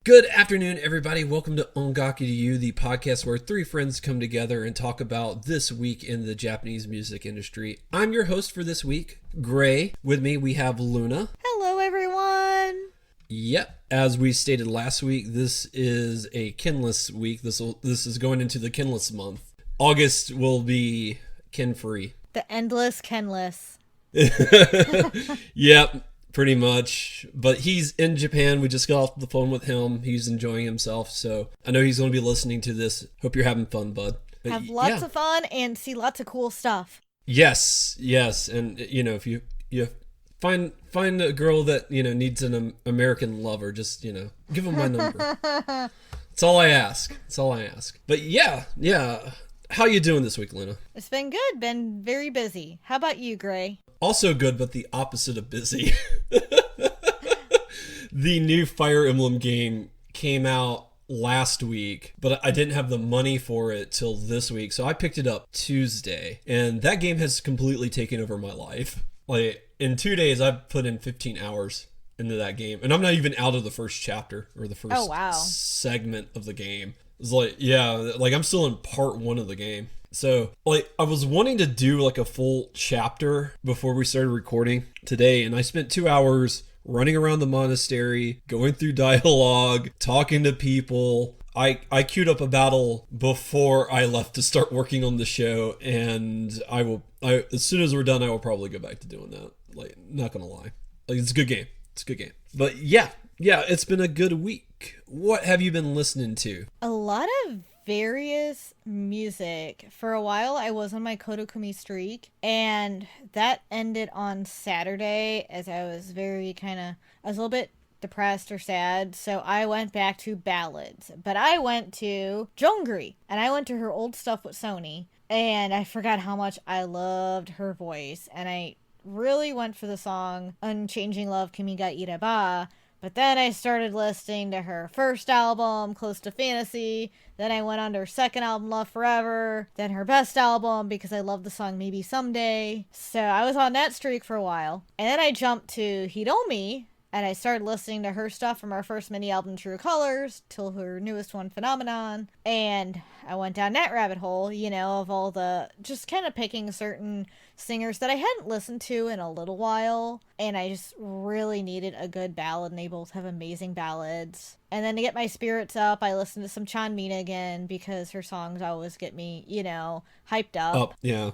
Good afternoon, everybody. Welcome to Ongaku to You, the podcast where three friends come together and talk about this week in the Japanese music industry. I'm your host for this week, Gray. With me, we have Luna. Hello, everyone. Yep. As we stated last week, this is a kinless week. This is going into the kinless month. August will be kin-free. The endless Kenless. Yep. Pretty much. But he's in Japan. We just got off the phone with him. He's enjoying himself. So I know he's going to be listening to this. Hope you're having fun, bud. But Have lots of fun and see lots of cool stuff. Yes. And, if you find a girl that, needs an American lover, just, give him my number. That's all I ask. But yeah. How you doing this week, Luna? It's been good. Been very busy. How about you, Gray? Also good, but the opposite of busy. The new Fire Emblem game came out last week, but I didn't have the money for it till this week, so I picked it up Tuesday, and that game has completely taken over my life. Like, in 2 days, I've put in 15 hours into that game, and I'm not even out of the first chapter, or the first segment of the game. It's like, I'm still in part 1 of the game. So, I was wanting to do, a full chapter before we started recording today, and I spent 2 hours running around the monastery, going through dialogue, talking to people. I queued up a battle before I left to start working on the show, and as soon as we're done, I will probably go back to doing that. Not gonna lie. It's a good game. But yeah, it's been a good week. What have you been listening to? A lot of various music. For a while, I was on my Kodokumi streak, and that ended on Saturday as I was I was a little bit depressed or sad, so I went back to ballads. But I went to Jongri, and I went to her old stuff with Sony, and I forgot how much I loved her voice, and I really went for the song Unchanging Love Kimi ga Ireba. But then I started listening to her first album, Close to Fantasy. Then I went on to her second album, Love Forever. Then her best album, because I love the song Maybe Someday. So I was on that streak for a while. And then I jumped to Hiromi, and I started listening to her stuff from her first mini album, True Colors, till her newest one, Phenomenon. And I went down that rabbit hole, of all the, just kind of picking certain singers that I hadn't listened to in a little while, and I just really needed a good ballad, and they both have amazing ballads. And then to get my spirits up, I listened to some Chanmina again, because her songs always get me, hyped up. Yeah.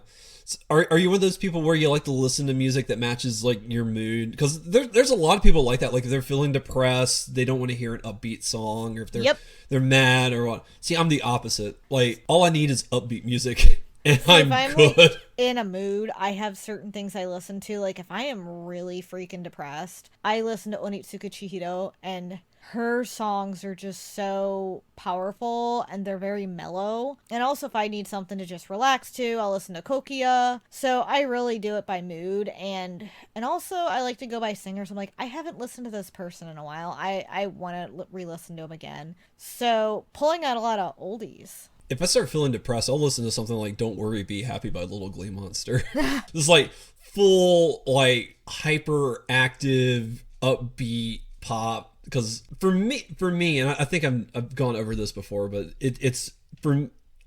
Are you one of those people where you like to listen to music that matches your mood? Because there's a lot of people like that. Like, if they're feeling depressed, they don't want to hear an upbeat song, or if they're mad or what. See, I'm the opposite. All I need is upbeat music. And so I'm good. In a mood, I have certain things I listen to. Like, if I am really freaking depressed, I listen to Onitsuka Chihiro, and her songs are just so powerful, and they're very mellow. And also, if I need something to just relax to, I'll listen to Kokia. So I really do it by mood, and also I like to go by singers. I'm like, I haven't listened to this person in a while. I want to re-listen to them again. So pulling out a lot of oldies. If I start feeling depressed, I'll listen to something like Don't Worry, Be Happy by Little Glee Monster. It's full, hyperactive, upbeat pop. Because for me, and I think I've gone over this before, but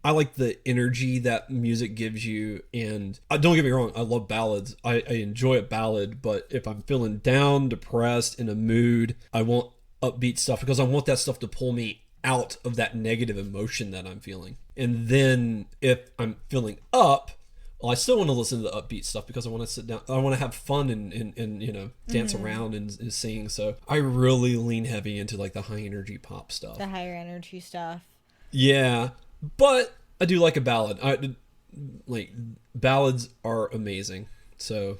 I like the energy that music gives you. And don't get me wrong, I love ballads. I enjoy a ballad, but if I'm feeling down, depressed, in a mood, I want upbeat stuff, because I want that stuff to pull me out of that negative emotion that I'm feeling. And then if I'm feeling up, I still want to listen to the upbeat stuff, because I want to sit down, I want to have fun and dance around and sing. So I really lean heavy into the high energy pop stuff. The higher energy stuff. Yeah, but I do like a ballad. Ballads are amazing. So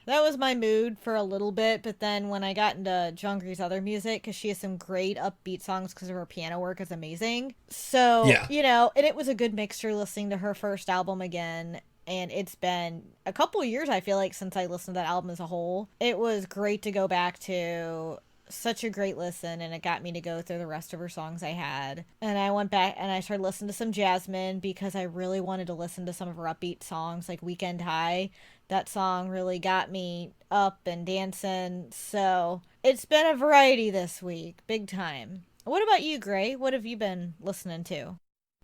that was my mood for a little bit, but then when I got into Jungri's other music, because she has some great upbeat songs because of her piano work is amazing. So, and it was a good mixture listening to her first album again. And it's been a couple years, I feel like, since I listened to that album as a whole. It was great to go back to. Such a great listen, and it got me to go through the rest of her songs I had. And I went back and I started listening to some Jasmine, because I really wanted to listen to some of her upbeat songs, like Weekend High. That song really got me up and dancing. So It's been a variety this week, big time. What about you, Gray? What have you been listening to?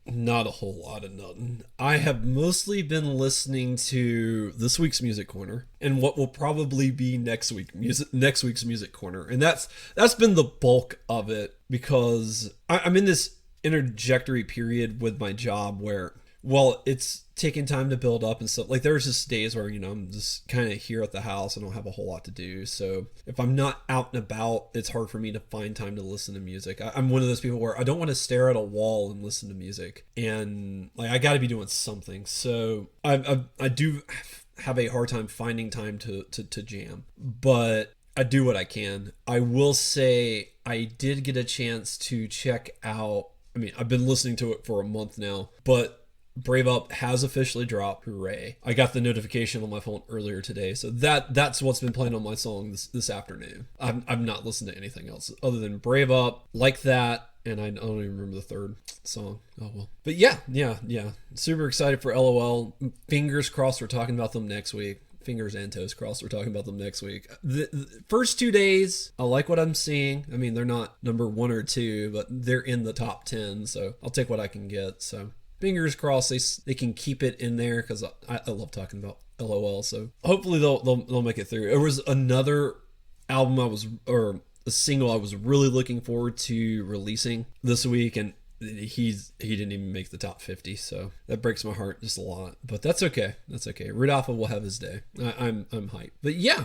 Not a whole lot of nothing. I have mostly been listening to this week's music corner and what will probably be next week's music corner, and that's been the bulk of it because I'm in this interjectory period with my job where, well, it's taking time to build up and stuff. Like there's just days where, I'm just kind of here at the house and don't have a whole lot to do. So if I'm not out and about, it's hard for me to find time to listen to music. I'm one of those people where I don't want to stare at a wall and listen to music. And like, I got to be doing something. So I do have a hard time finding time to jam, but I do what I can. I will say I did get a chance to check out, I've been listening to it for a month now, but Brave Up has officially dropped. Hooray. I got the notification on my phone earlier today, so that's what's been playing on my song this afternoon. I've not listened to anything else other than Brave Up, Like That, and I don't even remember the third song. Oh well. But yeah. Super excited for LOL. Fingers crossed we're talking about them next week. Fingers and toes crossed we're talking about them next week. The first 2 days, I like what I'm seeing. They're not number 1 or 2, but they're in the top 10, so I'll take what I can get. So fingers crossed they can keep it in there because I love talking about LOL. So hopefully they'll make it through. There was another album a single I was really looking forward to releasing this week, and he didn't even make the top 50, so that breaks my heart just a lot. But that's okay. Rudolph will have his day. I'm hyped. But yeah.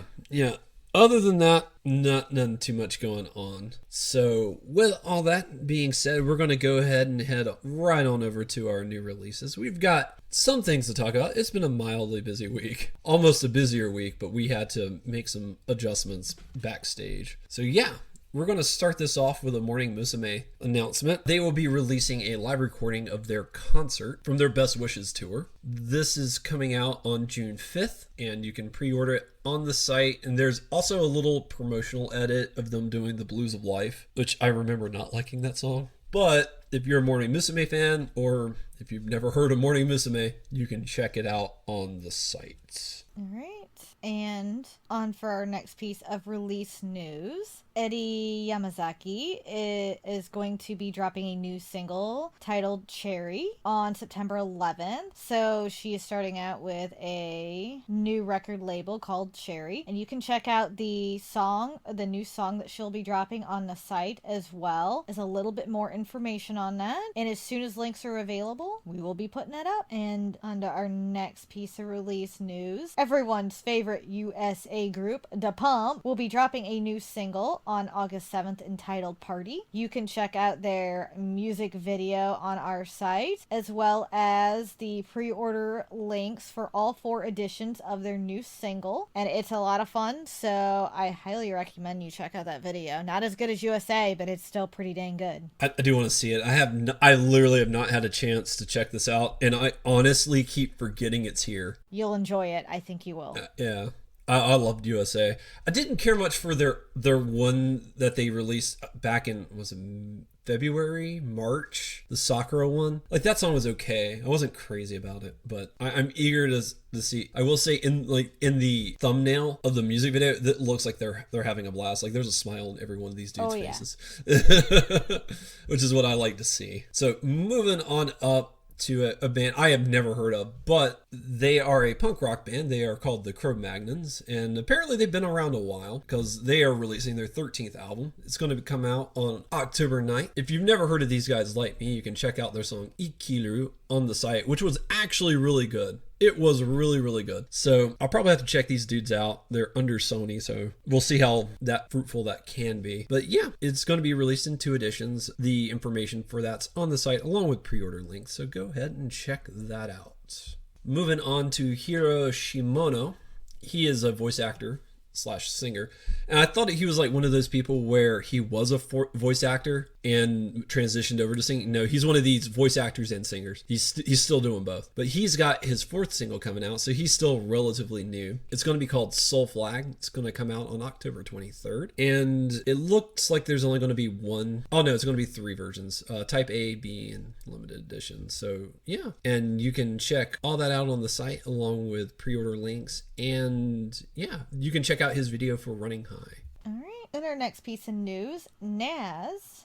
Other than that, nothing too much going on. So with all that being said, we're going to go ahead and head right on over to our new releases. We've got some things to talk about. It's been a mildly busy week, almost a busier week, but we had to make some adjustments backstage. So yeah. We're going to start this off with a Morning Musume announcement. They will be releasing a live recording of their concert from their Best Wishes tour. This is coming out on June 5th, and you can pre-order it on the site. And there's also a little promotional edit of them doing The Blues of Life, which I remember not liking that song. But if you're a Morning Musume fan, or if you've never heard of Morning Musume, you can check it out on the site. All right. And on for our next piece of release news. Eddie Yamazaki is going to be dropping a new single titled Cherry on September 11th. So she is starting out with a new record label called Cherry. And you can check out the new song that she'll be dropping on the site as well as a little bit more information on that. And as soon as links are available, we will be putting that up. And on to our next piece of release news. Everyone's favorite USA group, Da Pump, will be dropping a new single on August 7th entitled Party. You can check out their music video on our site, as well as the pre-order links for all 4 editions of their new single. And it's a lot of fun, so I highly recommend you check out that video. Not as good as USA, but it's still pretty dang good. I do want to see it. I literally have not had a chance to check this out, and I honestly keep forgetting it's here. You'll enjoy it. I think you will. Yeah. I loved USA. I didn't care much for their one that they released back in, was it February, March, the Sakura one. Like, that song was okay. I wasn't crazy about it, but I'm eager to see. I will say in the thumbnail of the music video, that looks like they're having a blast. Like, there's a smile on every one of these dudes' faces, which is what I like to see. So moving on up to a band I have never heard of, but they are a punk rock band. They are called the Cro-Magnons, and apparently they've been around a while because they are releasing their 13th album. It's going to come out on October 9th. If you've never heard of these guys like me, you can check out their song Ikiru on the site, which was actually really good. It was really, really good. So I'll probably have to check these dudes out. They're under Sony, so we'll see how fruitful that can be. But yeah, it's going to be released in 2 editions. The information for that's on the site along with pre-order links. So go ahead and check that out. Moving on to Hiro Shimono. He is a voice actor / singer, and I thought he was like one of those people where he was a voice actor and transitioned over to singing. No, he's one of these voice actors and singers. He's still doing both, but he's got his 4th single coming out, so he's still relatively new. It's going to be called Soul Flag. It's going to come out on October 23rd, and it looks like there's only going to be one. Oh no, it's going to be 3 versions: Type A, B, and limited edition. So yeah, and you can check all that out on the site along with pre-order links, and yeah, you can check out his video for Running High. All right. In our next piece of news, Nas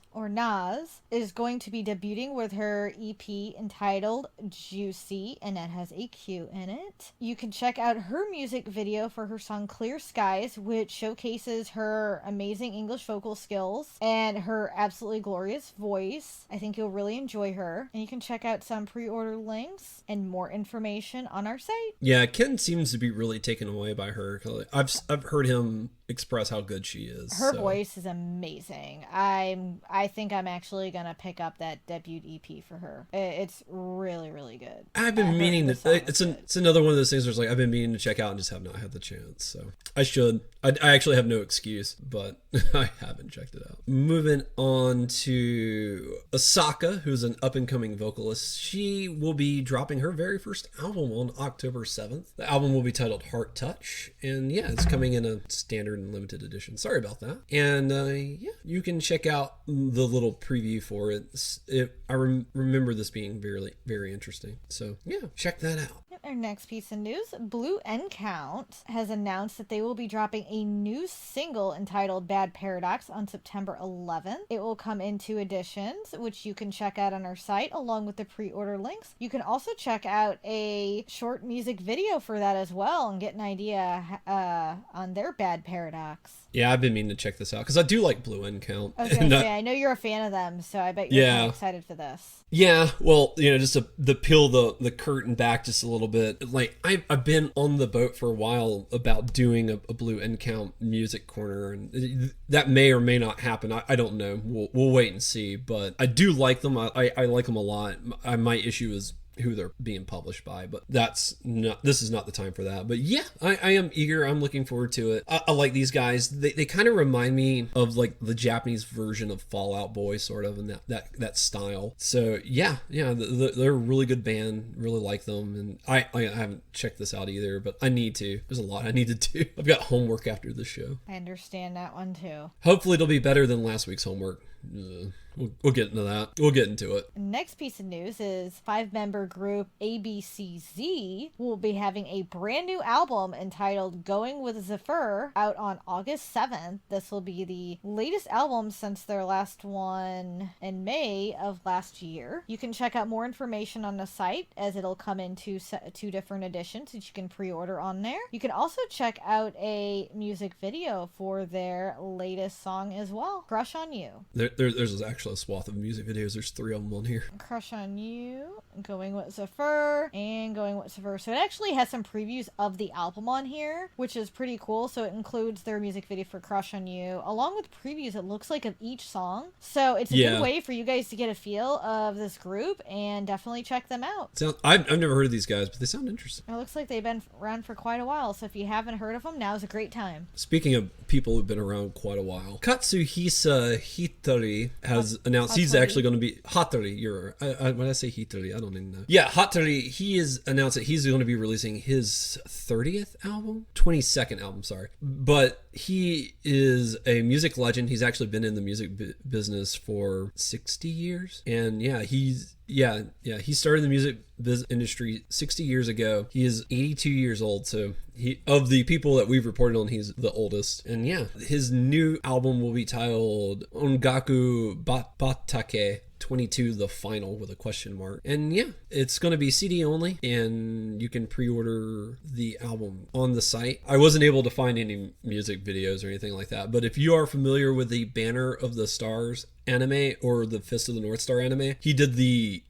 is going to be debuting with her EP entitled Juicy, and that has a Q in it. You can check out her music video for her song Clear Skies, which showcases her amazing English vocal skills and her absolutely glorious voice. I think you'll really enjoy her. And you can check out some pre-order links and more information on our site. Yeah, Ken seems to be really taken away by her. I've heard him express how good she is. Her voice is amazing. I think I'm actually gonna pick up that debut EP for her. It's really, really good. I've been meaning to. It's another one of those things where it's like I've been meaning to check out and just have not had the chance. So I should. I actually have no excuse, but I haven't checked it out. Moving on to Asaka, who's an up-and-coming vocalist. She will be dropping her very first album on October 7th. The album will be titled Heart Touch, and yeah, it's coming in a standard and limited edition. Sorry about that. And yeah, you can check out the little preview for it. I remember this being very, very interesting. So yeah, check that out. Our next piece of news, Blue Encount has announced that they will be dropping a new single entitled Bad Paradox on September 11th. It will come in 2 editions, which you can check out on our site along with the pre-order links. You can also check out a short music video for that as well and get an idea on their Bad Paradox. Yeah, I've been meaning to check this out because I do like Blue Encount. I was going to say, I know you're a fan of them, so I bet you're really excited for this. Yeah, well, just to peel the curtain back just a little bit, like I've been on the boat for a while about doing a Blue Encount music corner, and that may or may not happen. I don't know. We'll wait and see, but I do like them. I like them a lot. My issue is who they're being published by, but this is not the time for that. But yeah, I am eager. I'm looking forward to it. I like these guys. They kind of remind me of like the Japanese version of Fall Out Boy, sort of, and that style. So yeah, they're a really good band. Really like them, and I haven't checked this out either, but I need to. There's a lot I need to do. I've got homework after the show. I understand that one too. Hopefully it'll be better than last week's homework. We'll get into that. We'll get into it. Next piece of news is 5-member group ABCZ will be having a brand new album entitled Going with Zephyr out on August 7th. This will be the latest album since their last one in May of last year. You can check out more information on the site as it'll come in 2 different editions that you can pre-order on there. You can also check out a music video for their latest song as well, Crush on You. There's actually a swath of music videos. There's 3 of them on here. Crush on You, Going with Zephyr, and Going with Zephyr. So it actually has some previews of the album on here, which is pretty cool. So it includes their music video for Crush on You, along with previews, it looks like, of each song. So it's a good way for you guys to get a feel of this group and definitely check them out. I've never heard of these guys, but they sound interesting. It looks like they've been around for quite a while. So if you haven't heard of them, now's a great time. Speaking of people who've been around quite a while, Katsuhisa Hitori has announced he's actually going to be Hattori. When I say Hitori, I don't even know. Yeah, Hattori. He has announced that he's going to be releasing his 22nd album. Sorry, but he is a music legend. He's actually been in the music business for 60 years, and he started in the music industry 60 years ago. He is 82 years old, so of the people that we've reported on, he's the oldest. And his new album will be titled Ongaku Batake 22 The Final with a question mark. And it's going to be CD only, and you can pre-order the album on the site. I wasn't able to find any music videos or anything like that, but if you are familiar with the Banner of the Stars anime or the Fist of the North Star anime, he did the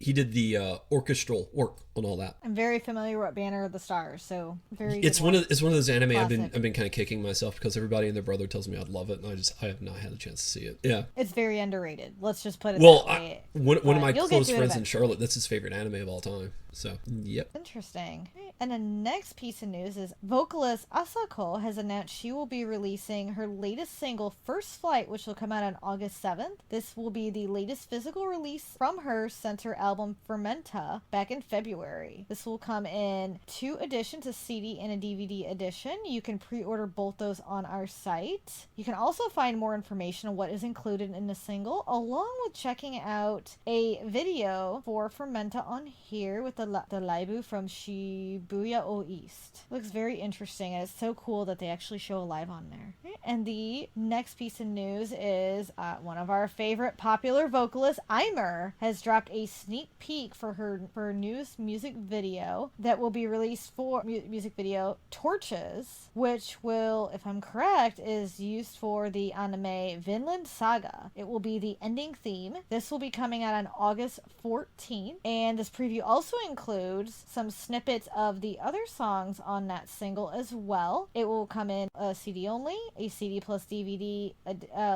orchestral work on all that. I'm very familiar with Banner of the Stars, so very. It's one of those anime Classic. I've been kind of kicking myself because everybody and their brother tells me I'd love it, and I have not had a chance to see it. Yeah, it's very underrated. Let's just put it that way. One of my close friends in Charlotte, that's his favorite anime of all time. So, yep. Interesting. And the next piece of news is vocalist Asako has announced she will be releasing her latest single, First Flight, which will come out on August 7th. This will be the latest physical release from her since her album Fermenta back in February. This will come in 2 editions, a CD and a DVD edition. You can pre-order both those on our site. You can also find more information on what is included in the single, along with checking out a video for Fermenta on here with the Laibu from Shibuya Booyah O East. Looks very interesting, and it's so cool that they actually show a live on there. And the next piece of news is one of our favorite popular vocalists, Eimer, has dropped a sneak peek for her newest music video that will be released for music video Torches, which will, if I'm correct, is used for the anime Vinland Saga. It will be the ending theme. This will be coming out on August 14th, and this preview also includes some snippets of the other songs on that single as well. It will come in a CD only, a CD plus DVD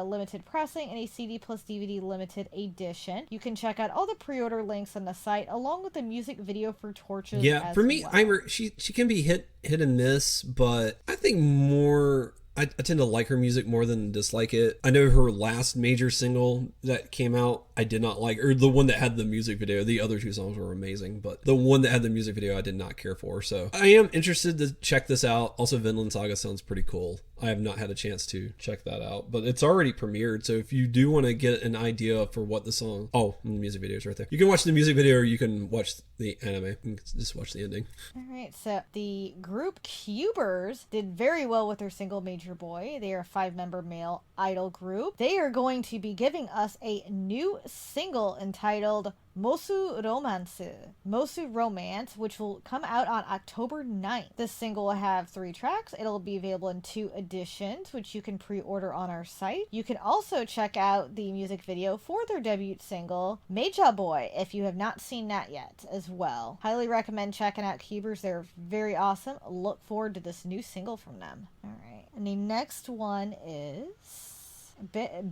limited pressing, and a CD plus DVD limited edition. You can check out all the pre-order links on the site along with the music video for Torches. Yeah, for me, Eimer, she can be hit and miss, but I think more I tend to like her music more than dislike it. I know her last major single that came out, I did not like, or the one that had the music video. The other two songs were amazing, but the one that had the music video I did not care for. So I am interested to check this out. Also, Vinland Saga sounds pretty cool. I have not had a chance to check that out, but it's already premiered. So if you do want to get an idea for what the song, the music video is right there. You can watch the music video or you can watch the anime and just watch the ending. All right, so the group Cubers did very well with their single Major Boy. They are a 5-member male idol group. They are going to be giving us a new single entitled Mosu Romance, which will come out on October 9th. This single will have 3 tracks. It'll be available in 2 editions, which you can pre-order on our site. You can also check out the music video for their debut single, Major Boy, if you have not seen that yet as well. Highly recommend checking out Cubers. They're very awesome. Look forward to this new single from them. All right. And the next one is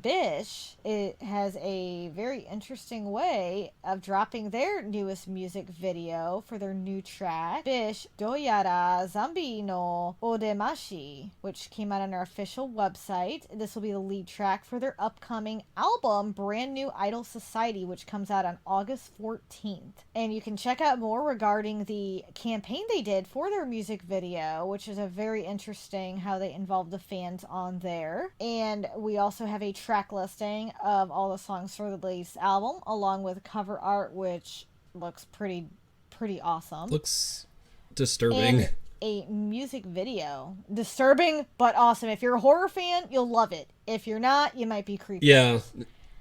Bish. It has a very interesting way of dropping their newest music video for their new track, Bish Doyara Zambi no Odemashi, which came out on our official website. This will be the lead track for their upcoming album, Brand New Idol Society, which comes out on August 14th. And you can check out more regarding the campaign they did for their music video, which is a very interesting how they involved the fans on there. And we also have a track listing of all the songs for the latest album, along with cover art, which looks pretty awesome. Looks disturbing. And a music video. Disturbing, but awesome. If you're a horror fan, you'll love it. If you're not, you might be creepy. Yeah.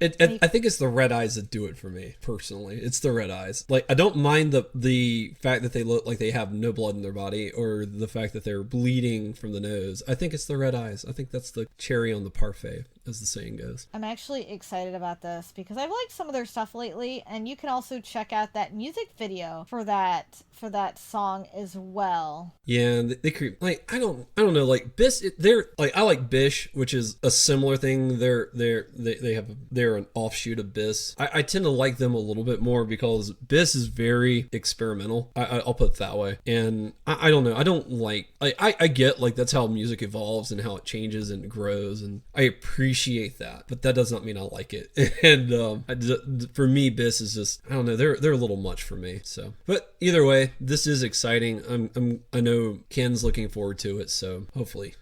I think it's the red eyes that do it for me, personally. It's the red eyes. Like, I don't mind the fact that they look like they have no blood in their body, or the fact that they're bleeding from the nose. I think it's the red eyes. I think that's the cherry on the parfait, as the saying goes. I'm actually excited about this because I've liked some of their stuff lately, and you can also check out that music video for that song as well. Yeah, they creep. Like, I don't know. Like, Bish, I like Bish, which is a similar thing. They're an offshoot of Bish. I tend to like them a little bit more because Bish is very experimental. I'll put it that way. And I don't know. I don't like. I get like that's how music evolves and how it changes and grows, and I appreciate that. But that does not mean I like it. And for me, Bish is just, I don't know. They're a little much for me. So, but either way, this is exciting. I know Ken's looking forward to it. So hopefully,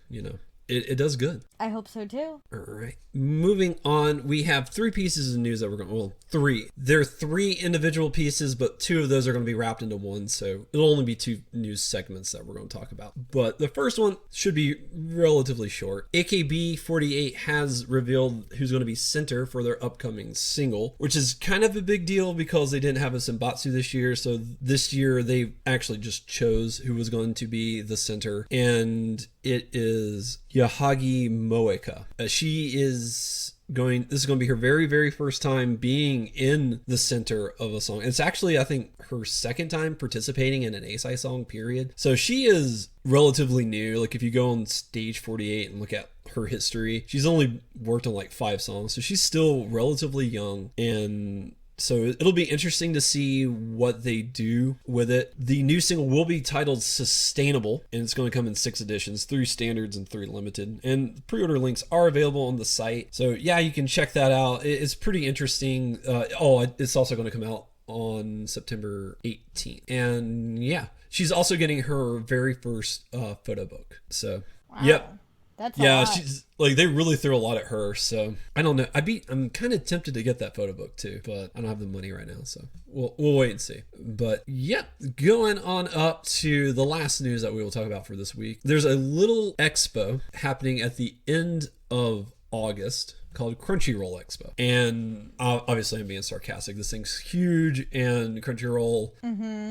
it does good. I hope so too. All right. Moving on, we have 3 pieces of news that we're going to, well, 3. They're 3 individual pieces, but 2 of those are going to be wrapped into one. So it'll only be 2 news segments that we're going to talk about. But the first one should be relatively short. AKB48 has revealed who's going to be center for their upcoming single, which is kind of a big deal because they didn't have a Senbatsu this year. So this year they actually just chose who was going to be the center. And it is Yahagi Moeka. This is going to be her very, very first time being in the center of a song. It's actually, I think, her second time participating in an Eisai song, period. So she is relatively new. Like, if you go on Stage 48 and look at her history, she's only worked on like 5 songs. So she's still relatively young, and so it'll be interesting to see what they do with it. The new single will be titled Sustainable, and it's going to come in 6 editions, 3 standards and 3 limited. And pre-order links are available on the site. So yeah, you can check that out. It's pretty interesting. It's also going to come out on September 18th. And yeah, she's also getting her very first photo book. So, wow. Yep. That's a Yeah, lot. she's like they really throw a lot at her. So I don't know. I'm kind of tempted to get that photo book too, but I don't have the money right now, so we'll wait and see. But yeah, going on up to the last news that we will talk about for this week. There's a little expo happening at the end of August called Crunchyroll Expo. And obviously I'm being sarcastic. This thing's huge, and Crunchyroll,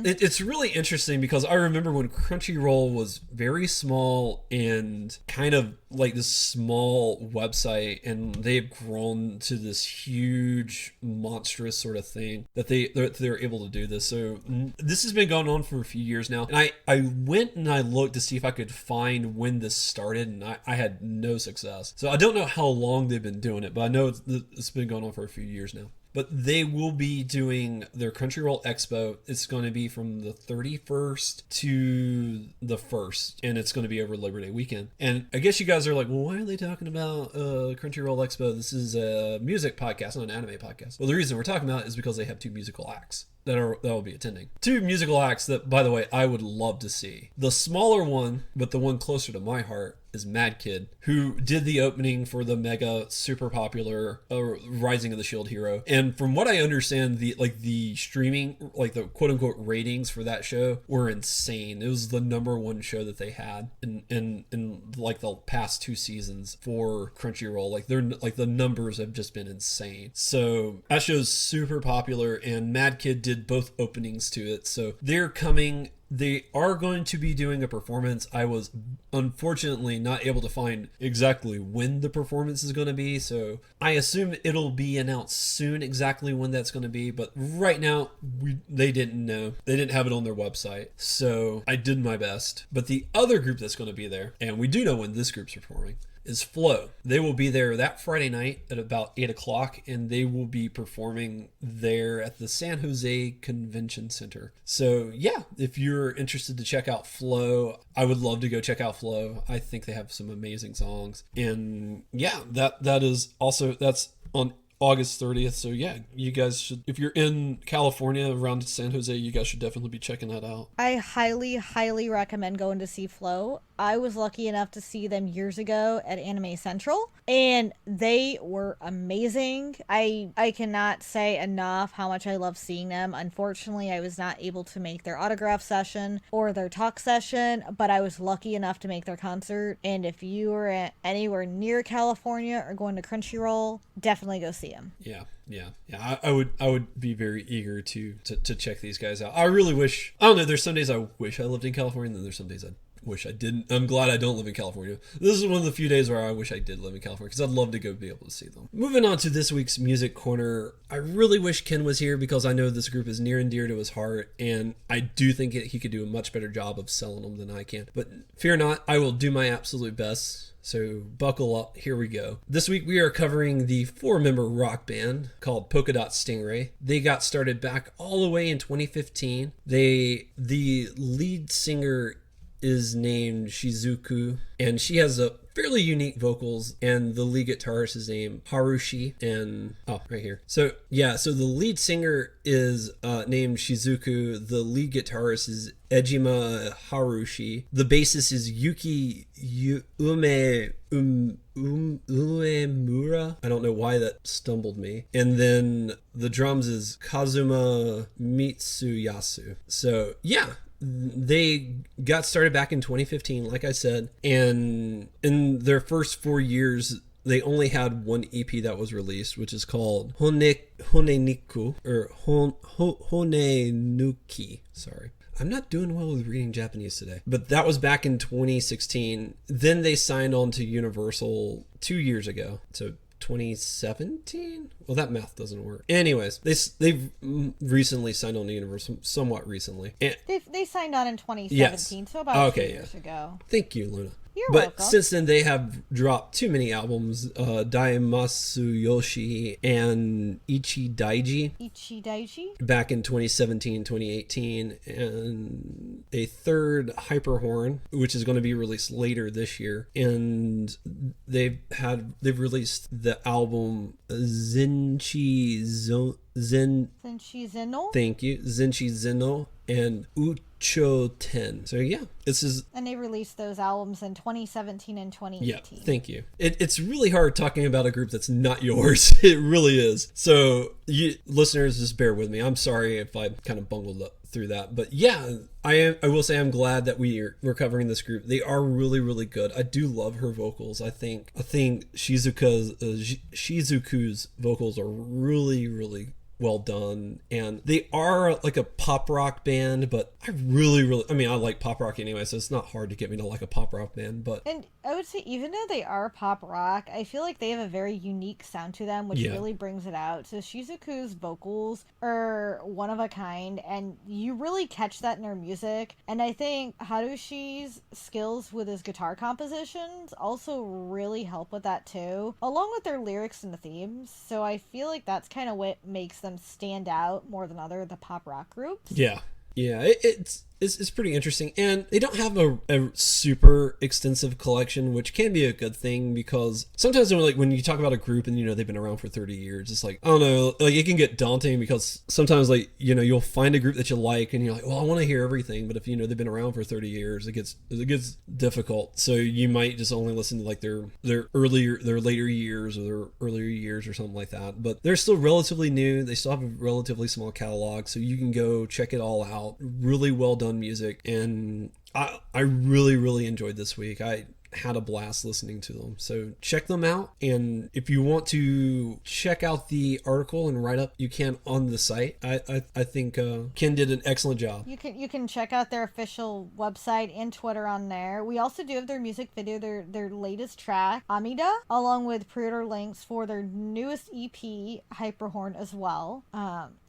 it's really interesting because I remember when Crunchyroll was very small and kind of like this small website, and they've grown to this huge monstrous sort of thing that they're able to do this. So this has been going on for a few years now, and I went and I looked to see if I could find when this started, and I had no success. So I don't know how long they've been doing it, but I know it's been going on for a few years now. But they will be doing their Crunchyroll Expo. It's going to be from the 31st to the 1st, and it's going to be over Labor Day weekend. And I guess you guys are like, well, why are they talking about Crunchyroll Expo? This is a music podcast, not an anime podcast. Well, the reason we're talking about it is because they have two musical acts that will be attending. Two musical acts that, by the way, I would love to see. The smaller one, but the one closer to my heart, is Mad Kid, who did the opening for the mega super popular Rising of the Shield Hero. And from what I understand, the streaming, like the quote unquote ratings for that show were insane. It was the #1 show that they had in like the past 2 seasons for Crunchyroll. Like the numbers have just been insane. So that show's super popular, and Mad Kid did both openings to it. So they're coming. They are going to be doing a performance. I was unfortunately not able to find exactly when the performance is going to be, so I assume it'll be announced soon exactly when that's going to be, but right now they didn't know. They didn't have it on their website, so I did my best. But the other group that's going to be there, and we do know when this group's performing, is Flow. They will be there that Friday night at about 8 o'clock, and they will be performing there at the San Jose Convention Center. So yeah, if you're interested to check out Flow, I would love to go check out Flow. I think they have some amazing songs. And yeah, that's on August 30th. So yeah, you guys should, if you're in California around San Jose, you guys should definitely be checking that out. I highly recommend going to see Flow. I was lucky enough to see them years ago at Anime Central, and they were amazing. I cannot say enough how much I love seeing them. Unfortunately, I was not able to make their autograph session or their talk session, but I was lucky enough to make their concert. And if you are anywhere near California or going to Crunchyroll, definitely go see them. Yeah. I would be very eager to check these guys out. I really wish, I don't know, there's some days I wish I lived in California, and then there's some days I wish I didn't. I'm glad I don't live in California. This is one of the few days where I wish I did live in California, because I'd love to go be able to see them. Moving on to this week's Music Corner, I really wish Ken was here, because I know this group is near and dear to his heart, and I do think he could do a much better job of selling them than I can. But fear not, I will do my absolute best. So buckle up, here we go. This week we are covering the 4-member rock band called Polkadot Stingray. They got started back all the way in 2015. The lead singer is named Shizuku, and she has a fairly unique vocals, and the lead guitarist is named Harushi, and right here. So the lead singer is named Shizuku, the lead guitarist is Ejima Harushi, the bassist is Yuki Uemura. I don't know why that stumbled me. And then the drums is Kazuma Mitsuyasu. So yeah, they got started back in 2015, like I said, and in their first 4 years, they only had one EP that was released, which is called Honeniku, or Honenuki. Sorry. I'm not doing well with reading Japanese today. But that was back in 2016. Then they signed on to Universal 2 years ago. So 2017? Well, that math doesn't work. Anyways, they've recently signed on to Universal, somewhat recently. And They signed on in 2017, so about 2 years ago. Thank you, Luna. You're welcome. Since then, they have dropped too many albums, Daimasu Yoshi and Ichi Daiji back in 2017, 2018, and a third Hyperhorn, which is going to be released later this year. And they've released the album Zenshi Zeno. Thank you, Zenshi Zeno, and Cho 10. So yeah, this is... And they released those albums in 2017 and 2018. Yeah, thank you. It's really hard talking about a group that's not yours. It really is. So you listeners, just bear with me. I'm sorry if I kind of bungled up through that. But yeah, I will say I'm glad that we're covering this group. They are really, really good. I do love her vocals. I think Shizuku's vocals are really, really well done, and they are like a pop rock band, but I like pop rock anyway, so it's not hard to get me to like a pop rock band. But and I would say even though they are pop rock, I feel like they have a very unique sound to them, which really brings it out. So Shizuku's vocals are one of a kind, and you really catch that in her music. And I think Harushi's skills with his guitar compositions also really help with that too, along with their lyrics and the themes. So I feel like that's kind of what makes them stand out more than the pop rock groups. Yeah, it's pretty interesting, and they don't have a super extensive collection, which can be a good thing, because sometimes when you talk about a group and they've been around for 30 years, it's like, I don't know, like it can get daunting, because sometimes you'll find a group that you like and you're like, well, I want to hear everything, but if they've been around for 30 years, it gets difficult. So you might just only listen to like their later years or their earlier years or something like that. But they're still relatively new. They still have a relatively small catalog, so you can go check it all out. Really well done music, and I really, really enjoyed this week. I had a blast listening to them, so check them out. And if you want to check out the article and write up, you can on the site. I think Ken did an excellent job. You can check out their official website and Twitter on there. We also do have their music video, their latest track, Amida, along with pre-order links for their newest EP, Hyperhorn, as well.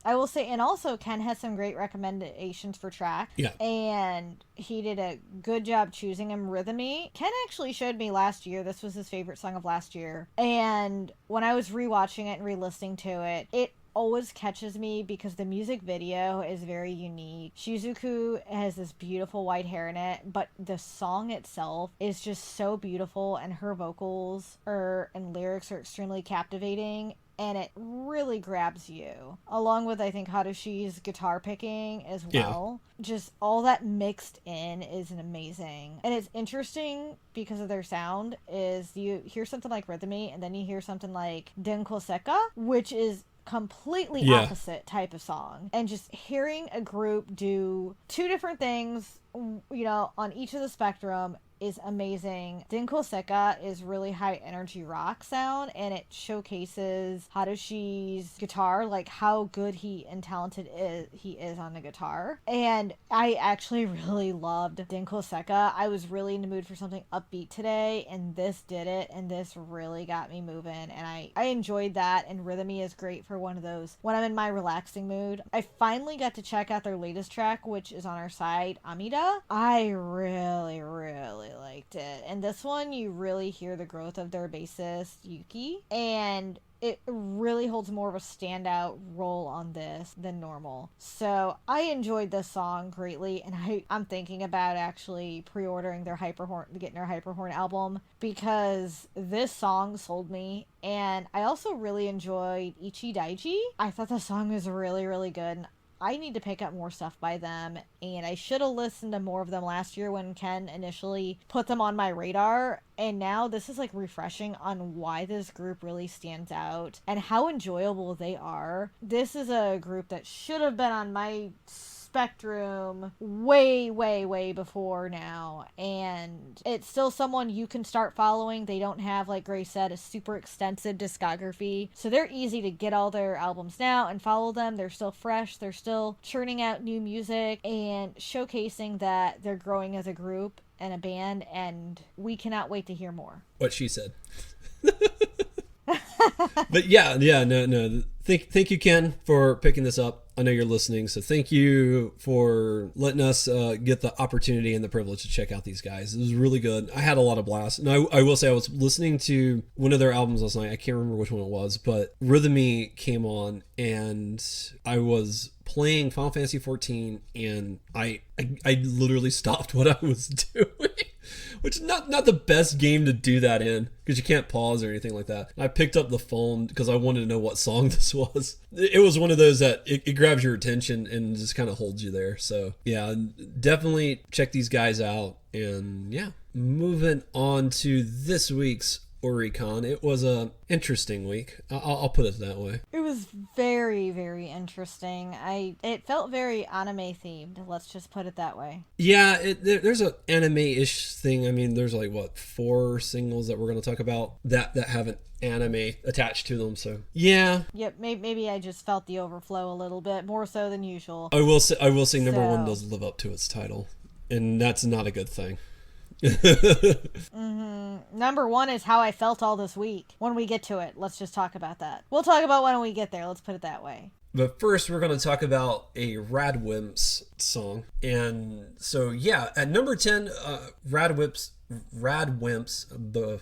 I will say, and also Ken has some great recommendations for track. Yeah. And he did a good job choosing them. Rhythmy. Ken actually showed me last year. This was his favorite song of last year. And when I was rewatching it and re-listening to it, it always catches me because the music video is very unique. Shizuku has this beautiful white hair in it, but the song itself is just so beautiful, and her vocals and lyrics are extremely captivating. And it really grabs you, along with, I think, Harushi's guitar picking as well. Yeah. Just all that mixed in is amazing. And it's interesting because of their sound is you hear something like Rhythmy, and then you hear something like Denko Seka, which is completely opposite type of song. And just hearing a group do two different things, on each of the spectrum, is amazing. Denko Seka is really high energy rock sound, and it showcases Harushi's guitar, like how good he is on the guitar. And I actually really loved Denko Seka. I was really in the mood for something upbeat today, and this did it, and this really got me moving, and I enjoyed that. And Rhythmy is great for one of those when I'm in my relaxing mood. I finally got to check out their latest track, which is on our site, Amida. I really, really liked it. And this one, you really hear the growth of their bassist, Yuki, and it really holds more of a standout role on this than normal. So I enjoyed this song greatly, and I'm thinking about actually pre-ordering getting their Hyperhorn album, because this song sold me. And I also really enjoyed Ichi Daiji. I thought the song was really, really good. I need to pick up more stuff by them, and I should have listened to more of them last year when Ken initially put them on my radar, and now this is like refreshing on why this group really stands out and how enjoyable they are. This is a group that should have been on my spectrum way, way, way before now, and it's still someone you can start following. They don't have, like Grace said, a super extensive discography, so they're easy to get all their albums now and follow them. They're still fresh, they're still churning out new music and showcasing that they're growing as a group and a band, and we cannot wait to hear more. What she said. But no. Thank you, Ken, for picking this up. I know you're listening, so thank you for letting us get the opportunity and the privilege to check out these guys. It was really good. I had a lot of blast. And I will say I was listening to one of their albums last night. I can't remember which one it was, but Rhythmy came on, and I was playing Final Fantasy 14, and I literally stopped what I was doing. which is not the best game to do that in because you can't pause or anything like that. I picked up the phone because I wanted to know what song this was. It was one of those that it grabs your attention and just kind of holds you there. So yeah, definitely check these guys out. And yeah, moving on to this week's Oricon. It was a interesting week. I'll put it that way. It was very, very interesting. It felt very anime themed. Let's just put it that way. Yeah, there's an anime-ish thing. I mean, there's like what 4 singles that we're going to talk about that have an anime attached to them. So yeah. Yep. Maybe I just felt the overflow a little bit more so than usual. I will say number 1 does live up to its title, and that's not a good thing. Number 1 is how I felt all this week. When we get to it, let's just talk about that. We'll talk about when we get there. Let's put it that way. But first, we're going to talk about a Radwimps song. And so, yeah, at number 10, Radwimps,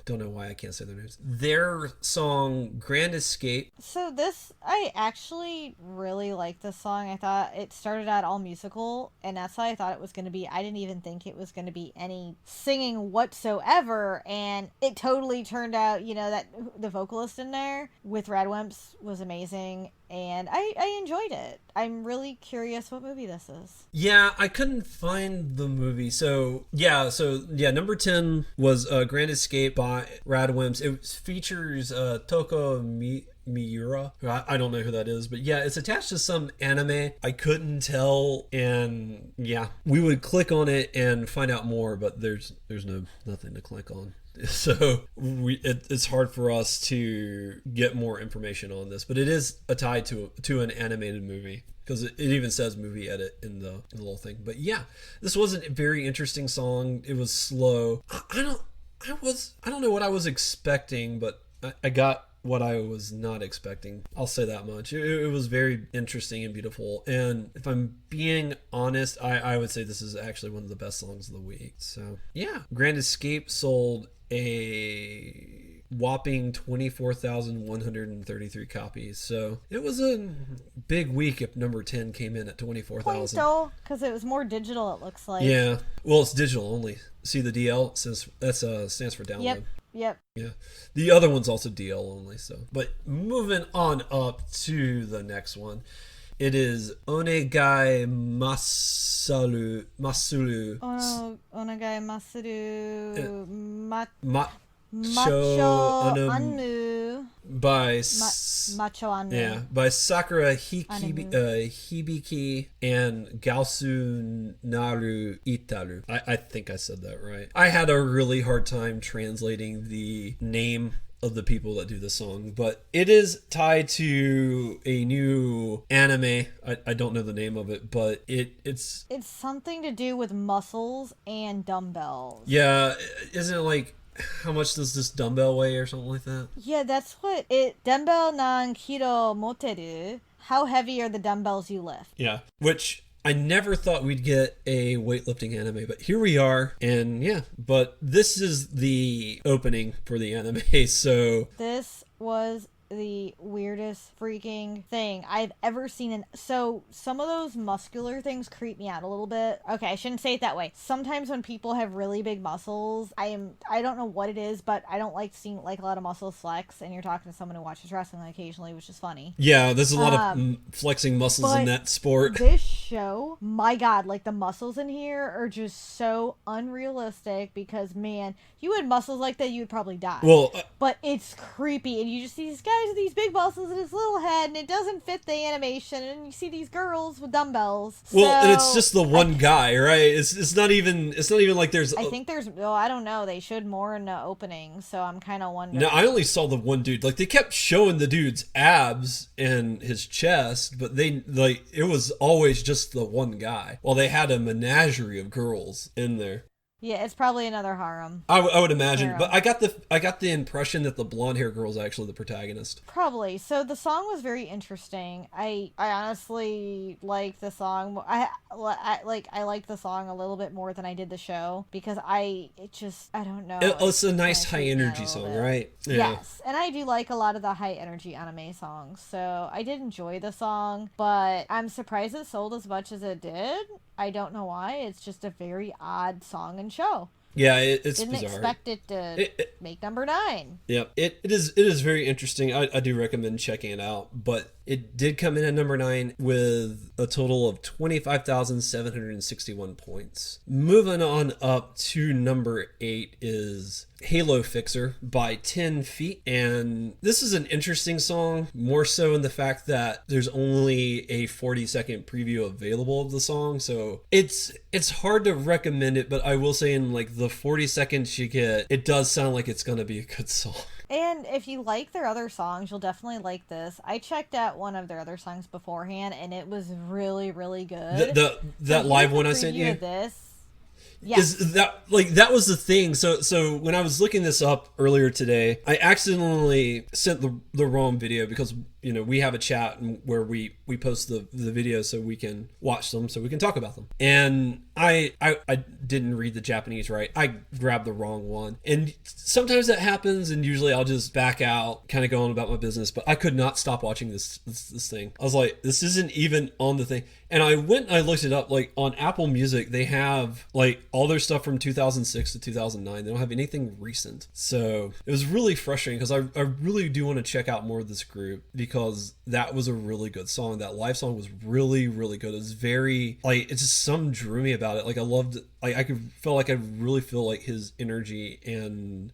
don't know why I can't say their names. Their song, Grand Escape. So I actually really like this song. I thought it started out all musical, and that's how I thought it was going to be. I didn't even think it was going to be any singing whatsoever, and it totally turned out, that the vocalist in there with Radwimps was amazing, and I enjoyed it. I'm really curious what movie this is. Yeah, I couldn't find the movie. So number 10 was Grand Escape by Radwimps. It features Toko Miura. I don't know who that is, but yeah, it's attached to some anime. I couldn't tell, and yeah, we would click on it and find out more, but there's nothing to click on. So it's hard for us to get more information on this, but it is tied to an animated movie because it even says movie edit in the little thing. But yeah, this was a very interesting song. It was slow. I don't know what I was expecting, but I got what I was not expecting. I'll say that much. It was very interesting and beautiful. And if I'm being honest, I would say this is actually one of the best songs of the week. So yeah, Grand Escape sold a whopping 24,133 copies. So it was a big week if number 10 came in at 24,000. Because it was more digital, it looks like. Yeah. Well, it's digital only. See the DL? Since that's stands for download. Yep. Yeah. The other one's also DL only. So, but moving on up to the next one. It is Onegai Masulu. Onegai Masuru. Macho Anmu. By Macho Anmu. Yeah, by Sakura Hibiki and Gausu Naru Itaru. I think I said that right. I had a really hard time translating the name of the people that do the song, but it is tied to a new anime. I don't know the name of it, but it's something to do with muscles and dumbbells. Yeah, isn't it like how much does this dumbbell weigh or something like that? Yeah, that's what it dumbbell nan kilo moteru. How heavy are the dumbbells you lift? Yeah, which I never thought we'd get a weightlifting anime, but here we are. And yeah, but this is the opening for the anime, so this was the weirdest freaking thing I've ever seen. So some of those muscular things creep me out a little bit. Okay, I shouldn't say it that way. Sometimes when people have really big muscles, I don't know what it is, but I don't like seeing like a lot of muscles flex, and you're talking to someone who watches wrestling occasionally, which is funny. Yeah, there's a lot of flexing muscles in that sport. This show, my God, like the muscles in here are just so unrealistic because, man, you had muscles like that, you would probably die. Well, but it's creepy, and you just see these guys with these big muscles in his little head, and it doesn't fit the animation, and you see these girls with dumbbells. Well, and it's just the one guy, right? It's not even like there's. I think there's. Oh, I don't know. They showed more in the opening, so I'm kind of wondering. No, I only saw the one dude. Like they kept showing the dude's abs and his chest, but it was always just the one guy. While they had a menagerie of girls in there. Yeah, it's probably another harem. I would imagine, harem. But I got the impression that the blonde hair girl is actually the protagonist. Probably. So the song was very interesting. I honestly like the song. I like the song a little bit more than I did the show because I don't know. It's a nice high energy song, right? Yeah. Yes, and I do like a lot of the high energy anime songs. So I did enjoy the song, but I'm surprised it sold as much as it did. I don't know why. It's just a very odd song and show. Yeah, it's Didn't bizarre. expect it to make number 9. Yep, it is very interesting. I do recommend checking it out, but it did come in at number 9 with a total of 25,761 points. Moving on up to number 8 is Halo Fixer by 10 Feet. And this is an interesting song, more so in the fact that there's only a 40-second preview available of the song. So it's hard to recommend it, but I will say in like the 40 seconds you get, it does sound like it's going to be a good song. And if you like their other songs, you'll definitely like this. I checked out one of their other songs beforehand, and it was really, really good. That live one I sent you? This. Yeah. Is that was the thing. So when I was looking this up earlier today, I accidentally sent the wrong video because we have a chat where we post the videos so we can watch them, so we can talk about them. And I didn't read the Japanese right. I grabbed the wrong one. And sometimes that happens, and usually I'll just back out, kind of go on about my business, but I could not stop watching this thing. I was like, this isn't even on the thing. And I went and I looked it up. Like on Apple Music, they have like all their stuff from 2006 to 2009. They don't have anything recent. So it was really frustrating because I really do want to check out more of this group, because that was a really good song. That live song was really, really good. It was very, like, it's just something drew me about it. Like I loved, like I felt like I really feel like his energy, and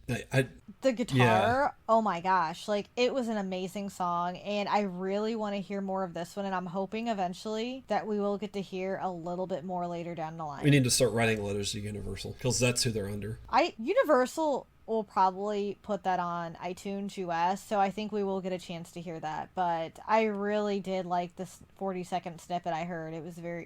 the guitar, oh my gosh, like it was an amazing song, and I really want to hear more of this one, and I'm hoping eventually that we will get to hear a little bit more later down the line. We need to start writing letters to Universal, because that's who they're under. Universal will probably put that on iTunes US, so I think we will get a chance to hear that. But I really did like this 40-second snippet I heard.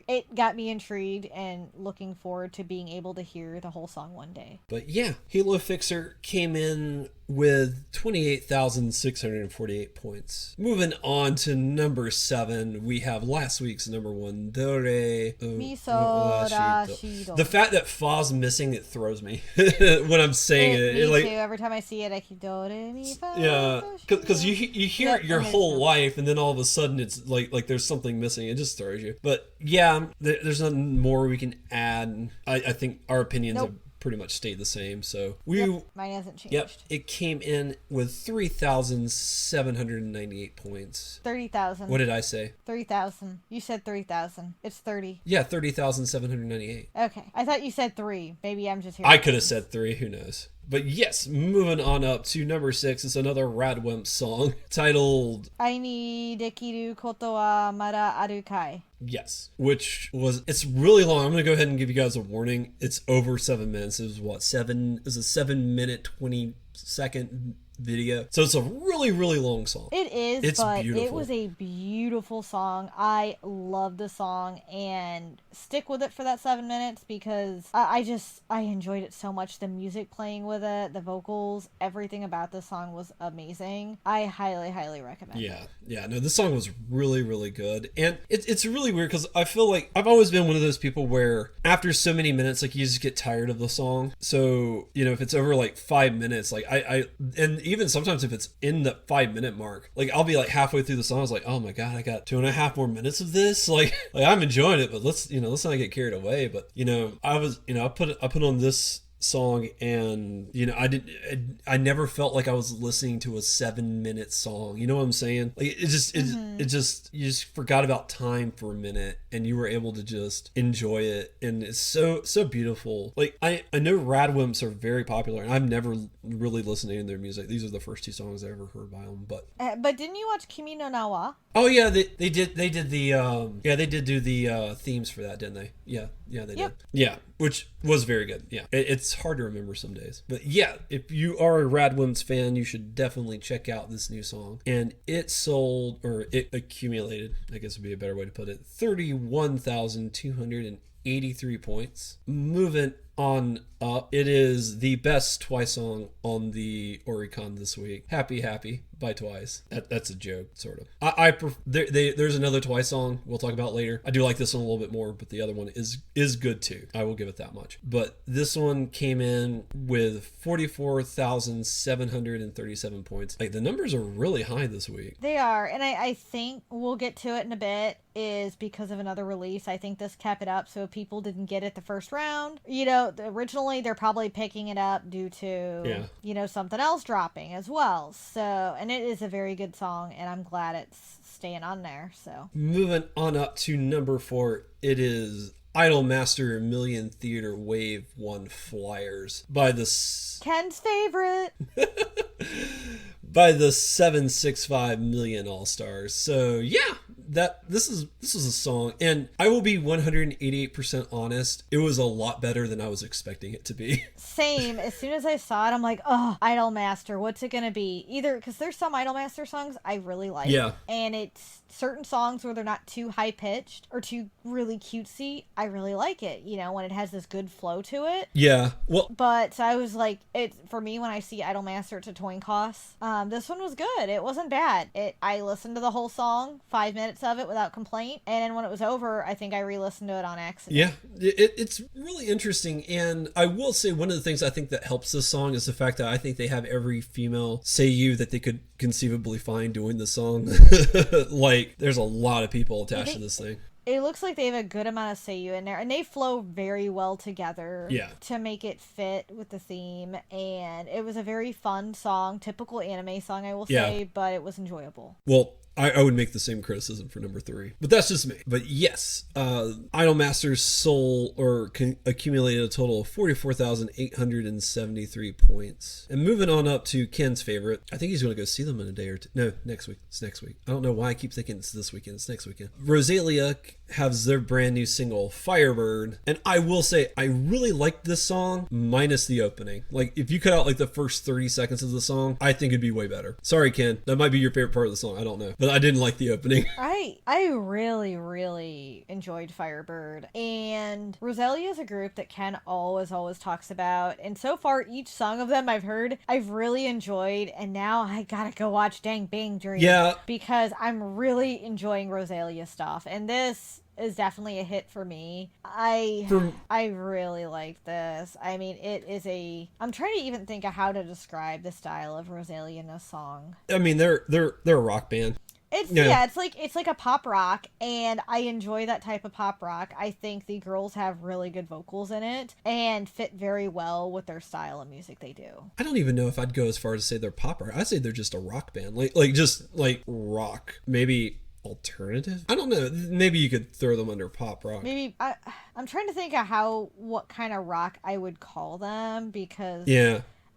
It got me intrigued and looking forward to being able to hear the whole song one day. But yeah, Halo Fixer came in with 28,648 points. Moving on to number 7, we have last week's number 1, Dore Miso Rashido. The fact that Fa's missing, it throws me when I'm saying it. Me like, too. Every time I see it, I keep Dore Mi Fa. Yeah, because you hear it your whole life, and then all of a sudden it's like there's something missing. It just throws you. But yeah, there's nothing more we can add. I think our opinions have pretty much stayed the same. So mine hasn't changed. Yep, it came in with 3,798 points. 30,000. What did I say? 30,000. You said 3,000. It's 30. Yeah, 30,798. Okay, I thought you said 3. Maybe I'm just here. I could have said 3. Who knows? But yes, moving on up to number 6 is another Radwimp song titled Ai Dekiru Koto wa Mada Aru Kai. Yes, it's really long. I'm going to go ahead and give you guys a warning. It's over 7 minutes. It was a 7-minute, 20-second video. So it's a really, really long song. It is, it's but beautiful. It was a beautiful song. I love the song, and stick with it for that 7 minutes because I enjoyed it so much. The music playing with it, the vocals, everything about the song was amazing. I highly, highly recommend it. Yeah, no, this song was really, really good. And it's really weird because I feel like I've always been one of those people where after so many minutes, like you just get tired of the song. So, if it's over like 5 minutes, like and even sometimes if it's in the 5-minute mark, like I'll be like halfway through the song, I was like, oh my god, I got 2.5 more minutes of this. Like I'm enjoying it, but let's not get carried away. But I put on this song, and I never felt like I was listening to a 7-minute song. You know what I'm saying? Like it just you just forgot about time for a minute, and you were able to just enjoy it, and it's so beautiful. Like I know Radwimps are very popular, and I've never really listened to any of their music. These are the first 2 songs I ever heard by them. But didn't you watch Kimi no Na wa? Oh yeah, they did the they did do the themes for that, didn't they? Yeah, they did. Yeah, which was very good. Yeah, it's hard to remember some days, but yeah, if you are a Radwimps fan, you should definitely check out this new song. And it accumulated, I guess would be a better way to put it, 31,283 points. Moving on up, it is the best Twice song on the Oricon this week. Happy by Twice. That's a joke, sort of. There's another Twice song we'll talk about later. I do like this one a little bit more, but the other one is good too. I will give it that much. But this one came in with 44,737 points. Like the numbers are really high this week. They are, and I think we'll get to it in a bit. is because of another release. I think this kept it up, so if people didn't get it the first round, you know, originally they're probably picking it up due to, you know, something else dropping as well. So, and it is a very good song, and I'm glad it's staying on there. So moving on up to number 4, it is Idolmaster Million Theater Wave 1 Flyers by the Ken's favorite. by the 765 Million All Stars. So yeah, this is a song, and I will be 188% honest, it was a lot better than I was expecting it to be. Same. As soon as I saw it, I'm like, oh, Idolmaster, what's it gonna be? Either because there's some Idolmaster songs I really like, and it's certain songs where they're not too high pitched or too really cutesy. I really like it, you know, when it has this good flow to it. Yeah. Well, but I was like, it for me when I see Idolmaster, it's a coin cost. This one was good. It wasn't bad. I listened to the whole song, 5 minutes of it without complaint, and then when it was over, I think I re-listened to it on accident. Yeah, it's really interesting, and I will say one of the things I think that helps this song is the fact that I think they have every female seiyuu that they could conceivably find doing the song. Like, there's a lot of people attached to this thing. It looks like they have a good amount of seiyuu in there, and they flow very well together to make it fit with the theme, and it was a very fun song, typical anime song, I will say, but it was enjoyable. Well, I would make the same criticism for number 3, but that's just me. But yes, Idolmaster's accumulated a total of 44,873 points. And moving on up to Ken's favorite, I think he's going to go see them in a day or two. No, next week. It's next week. I don't know why I keep thinking it's this weekend. It's next weekend. Rosalia has their brand new single, Firebird. And I will say, I really liked this song, minus the opening. Like, if you cut out like the first 30 seconds of the song, I think it'd be way better. Sorry, Ken. That might be your favorite part of the song. I don't know. But I didn't like the opening. I really enjoyed Firebird, and Rosalia is a group that Ken always talks about, and so far each song of them I've heard I've really enjoyed, and now I gotta go watch Dang Bang Dream because I'm really enjoying Rosalia stuff, and this is definitely a hit for me. I really like this. I mean, I'm trying to even think of how to describe the style of Rosalia in a song. I mean, they're a rock band. It's like a pop rock, and I enjoy that type of pop rock. I think the girls have really good vocals in it and fit very well with their style of music they do. I don't even know if I'd go as far as to say they're pop rock. I'd say they're just a rock band, like just like rock, maybe alternative. I don't know. Maybe you could throw them under pop rock. Maybe I'm trying to think of what kind of rock I would call them, because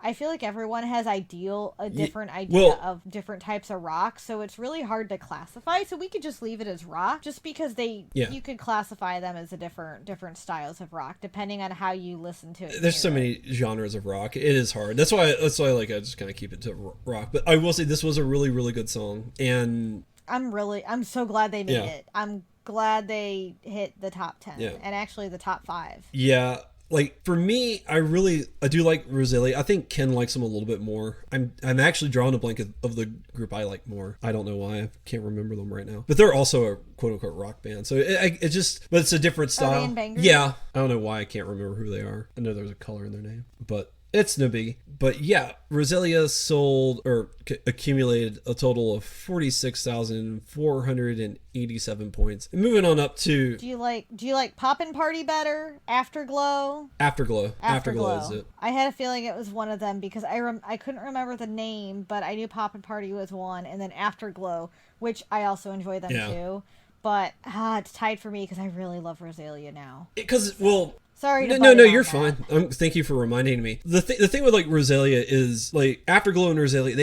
I feel like everyone has a different idea of different types of rock, so it's really hard to classify. So we could just leave it as rock, just because you could classify them as different styles of rock depending on how you listen to it. There's so many genres of rock. It is hard. That's why I just kind of keep it to rock. But I will say this was a really, really good song, and I'm so glad they made it. I'm glad they hit the top 10 and actually the top 5. Yeah. Like, for me, I do like Rosalia. I think Ken likes them a little bit more. I'm actually drawing a blank of the group I like more. I don't know why. I can't remember them right now. But they're also a quote-unquote rock band. So but it's a different style. Are they in Bangor? Yeah. I don't know why I can't remember who they are. I know there's a color in their name. But it's no biggie. But yeah, Rosalia accumulated a total of 46,487 points. And moving on up to... Do you like Poppin' Party better? Afterglow is it. I had a feeling it was one of them because I couldn't remember the name, but I knew Poppin' Party was one, and then Afterglow, which I also enjoy them too. But it's tied for me because I really love Rosalia now. Sorry to No, you're fine. Thank you for reminding me. The thing with like Rosalia is like Afterglow and Rosalia,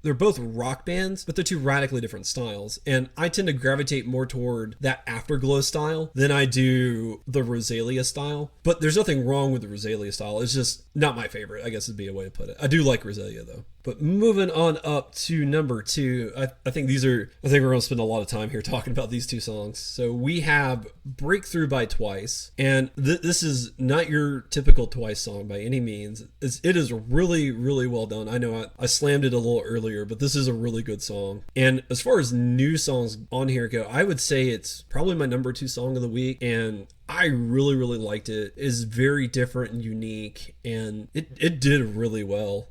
they're both rock bands, but they're two radically different styles. And I tend to gravitate more toward that Afterglow style than I do the Rosalia style. But there's nothing wrong with the Rosalia style. It's just not my favorite, I guess would be a way to put it. I do like Rosalia though. But moving on up to number 2, I think we're going to spend a lot of time here talking about these two songs. So we have Breakthrough by Twice. And this is not your typical Twice song by any means. It is really, really well done. I know I slammed it a little earlier, but this is a really good song. And as far as new songs on here go, I would say it's probably my number 2 song of the week. And I really, really liked it. It's very different and unique. And it did really well.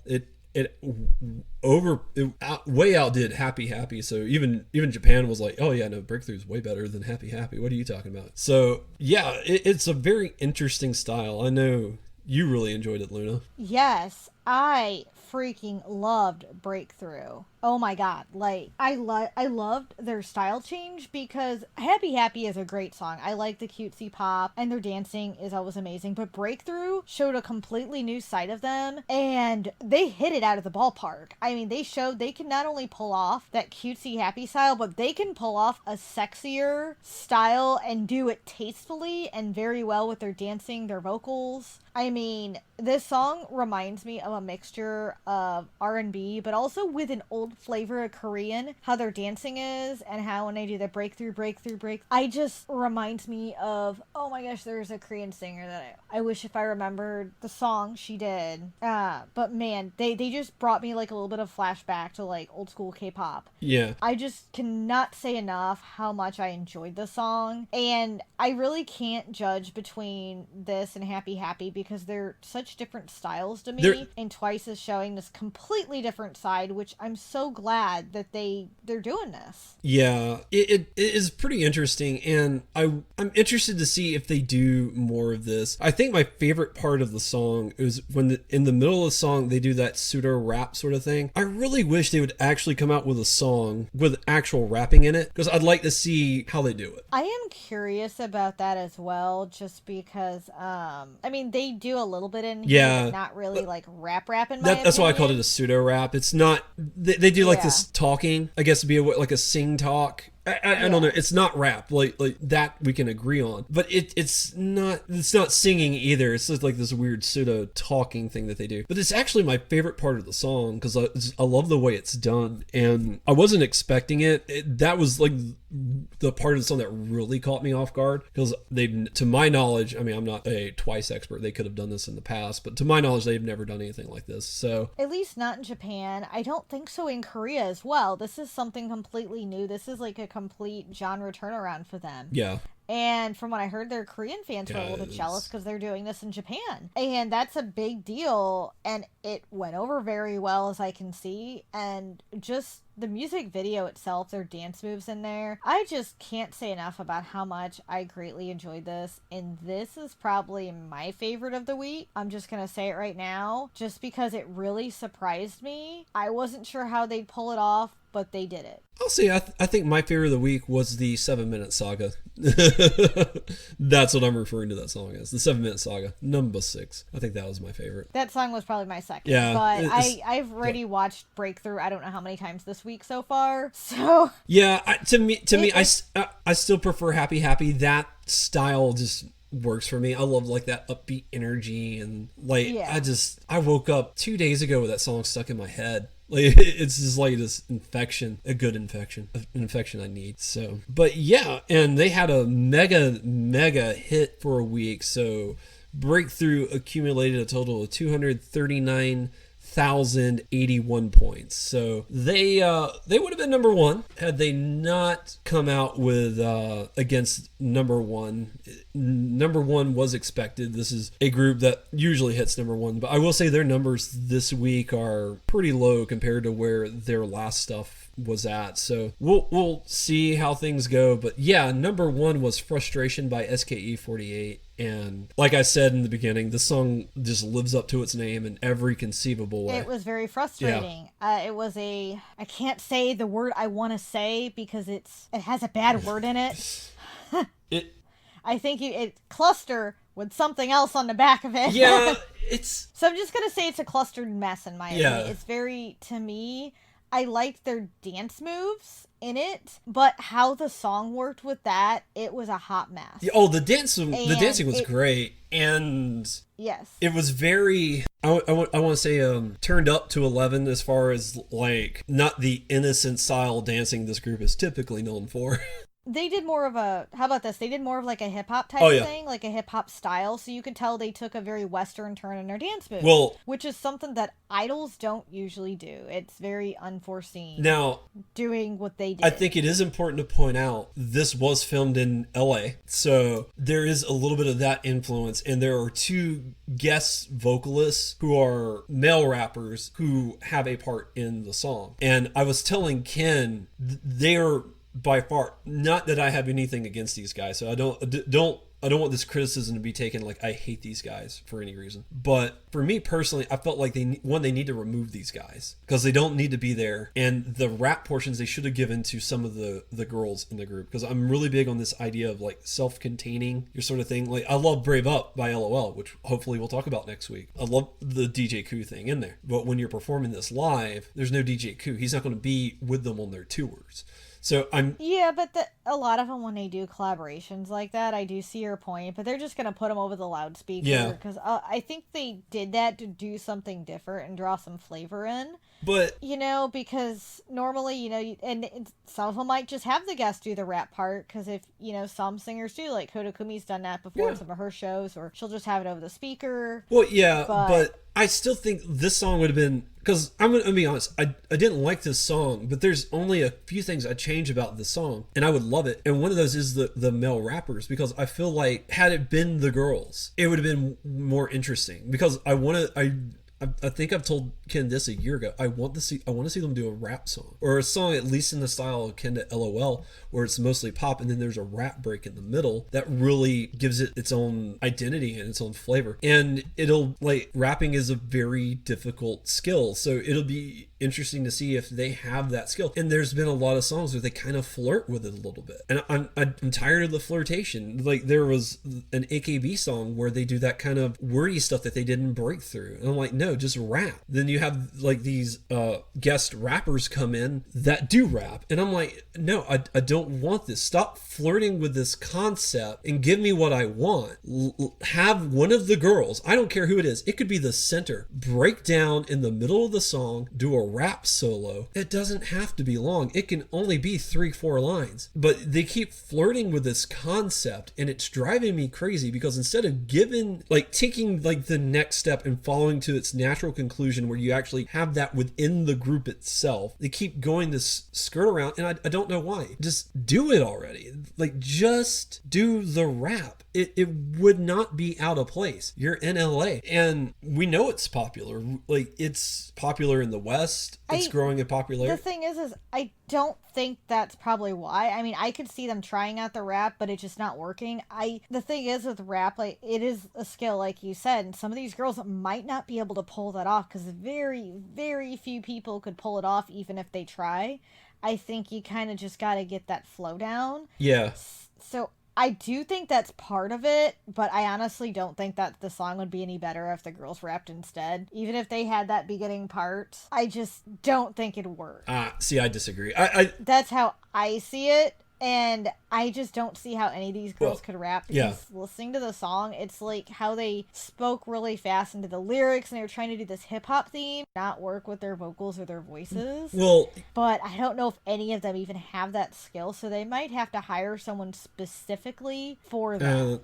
way outdid Happy Happy. So even Japan was like, oh yeah, no, Breakthrough's way better than Happy Happy. What are you talking about? So yeah, it's a very interesting style. I know you really enjoyed it, Luna. Yes, I freaking loved Breakthrough. Oh my god, like I loved their style change because Happy Happy is a great song. I like the cutesy pop and their dancing is always amazing, but Breakthrough showed a completely new side of them and they hit it out of the ballpark. I mean, they showed they can not only pull off that cutesy happy style, but they can pull off a sexier style and do it tastefully and very well with their dancing, their vocals. I mean, this song reminds me of a mixture of R&B, but also with an old flavor of Korean, how their dancing is, and how when they do the breakthrough, I just reminds me of, oh my gosh, there's a Korean singer that I wish if I remembered the song she did. But man, they just brought me like a little bit of flashback to like old school K-pop. Yeah. I just cannot say enough how much I enjoyed the song, and I really can't judge between this and Happy Happy because they're such different styles to me, and Twice is showing this completely different side, which I'm so glad that they're doing this. Yeah, it is pretty interesting, and I'm interested to see if they do more of this. I think my favorite part of the song is when in the middle of the song they do that pseudo rap sort of thing. I really wish they would actually come out with a song with actual rapping in it, because I'd like to see how they do it. I am curious about that as well, just because I mean they do a little bit in here, but not really like rap in my That's why I called it opinion. a pseudo rap. It's not. They do like this talking. I guess to be like a sing talk. I don't know. It's not rap like that we can agree on, but it's not singing either. It's just like this weird pseudo talking thing that they do. But it's actually my favorite part of the song because I love the way it's done, and I wasn't expecting it. That was like the part of the song that really caught me off guard because to my knowledge, I mean, I'm not a Twice expert. They could have done this in the past, but to my knowledge, they've never done anything like this. So at least not in Japan. I don't think so in Korea as well. This is something completely new. This is like a complete genre turnaround for them. yeah. And from what I heard, their Korean fans were a little bit jealous because they're doing this in Japan. And that's a big deal. And it went over very well, as I can see. And just the music video itself, their dance moves in there, I just can't say enough about how much I greatly enjoyed this. And this is probably my favorite of the week. I'm just going to say it right now, just because it really surprised me. I wasn't sure how they'd pull it off, but they did it. I'll say I think my favorite of the week was the 7-minute saga. That's what I'm referring to that song as. The 7-minute saga, number 6. I think that was my favorite. That song was probably my second. Yeah, but I've already watched Breakthrough I don't know how many times this week so far. So yeah, to me, I still prefer Happy Happy. That style just works for me. I love like that upbeat energy, and like I woke up 2 days ago with that song stuck in my head. Like it's just like this infection, a good infection, an infection I need. So, but yeah, and they had a mega hit for a week. So Breakthrough accumulated a total of 239,081 points. So they would have been number one had they not come out with against number one. Number one was expected. This is a group that usually hits number one, but I will say their numbers this week are pretty low compared to where their last stuff was at. So we'll see how things go. But yeah, number one was Frustration by SKE48. And like I said in the beginning, the song just lives up to its name in every conceivable way. It was very frustrating. Yeah. It was I can't say the word I want to say because it has a bad word in it. I think it cluster with something else on the back of it. Yeah, So I'm just going to say it's a clustered mess in my opinion. It's very, to me, I liked their dance moves in it, but how the song worked with that, it was a hot mess. Oh, the dancing was great, and yes, it was very. I want to say turned up to 11 as far as like not the innocent style dancing this group is typically known for. They did more of a, how about this? They did more of like a hip hop type Oh, yeah. thing, like a hip hop style. So you could tell they took a very Western turn in their dance moves, Well, which is something that idols don't usually do. It's very unforeseen now, doing what they did. I think it is important to point out this was filmed in LA. So there is a little bit of that influence. And there are two guest vocalists who are male rappers who have a part in the song. And I was telling Ken, they're by far, not that I have anything against these guys. So I don't want this criticism to be taken like I hate these guys for any reason. But for me personally, I felt like they need to remove these guys because they don't need to be there. And the rap portions they should have given to some of the girls in the group, because I'm really big on this idea of like self-containing your sort of thing. Like I love Brave Up by LOL, which hopefully we'll talk about next week. I love the DJ Koo thing in there. But when you're performing this live, there's no DJ Koo. He's not going to be with them on their tours. So Yeah, but a lot of them, when they do collaborations like that, I do see your point, but they're just going to put them over the loudspeaker. Yeah. Because I think they did that to do something different and draw some flavor in. But because normally, and some of them might just have the guest do the rap part, because if, some singers do, like Koda Kumi's done that before in some of her shows, or she'll just have it over the speaker. Well, yeah, but I still think this song would have been, because I'm going to be honest, I didn't like this song, but there's only a few things I change about this song, and I would love it. And one of those is the male rappers, because I feel like had it been the girls, it would have been more interesting, because I think I've told Ken this a year ago. I want to see them do a rap song, or a song at least in the style of Ken to LOL, where it's mostly pop and then there's a rap break in the middle that really gives it its own identity and its own flavor. And rapping is a very difficult skill, so it'll be interesting to see if they have that skill. And there's been a lot of songs where they kind of flirt with it a little bit, and I'm tired of the flirtation. Like there was an AKB song where they do that kind of wordy stuff that they didn't break through, and I'm like, no, just rap. Then you have like these guest rappers come in that do rap, and I'm like, no, I don't want this. Stop flirting with this concept and give me what I want. Have one of the girls, I don't care who it is, it could be the center, break down in the middle of the song, do a rap solo. It doesn't have to be long. It can only be 3-4 lines. But they keep flirting with this concept, and it's driving me crazy, because instead of taking the next step and following to its natural conclusion where you actually have that within the group itself, they keep going this skirt around, and I don't know why. Just do it already. Just do the rap. It would not be out of place. You're in LA, and we know it's popular. It's popular in the West. It's growing in popularity. The thing is I don't think that's probably why. I mean, I could see them trying out the rap, but it's just not working. The thing is with rap, it is a skill, like you said, and some of these girls might not be able to pull that off, because very, very few people could pull it off, even if they try. I think you kind of just got to get that flow down. Yeah. So I do think that's part of it, but I honestly don't think that the song would be any better if the girls rapped instead. Even if they had that beginning part, I just don't think it'd work. See, I disagree. That's how I see it. And I just don't see how any of these girls could rap, because listening to the song, it's like how they spoke really fast into the lyrics, and they were trying to do this hip-hop theme, not work with their vocals or their voices. But I don't know if any of them even have that skill, so they might have to hire someone specifically for that.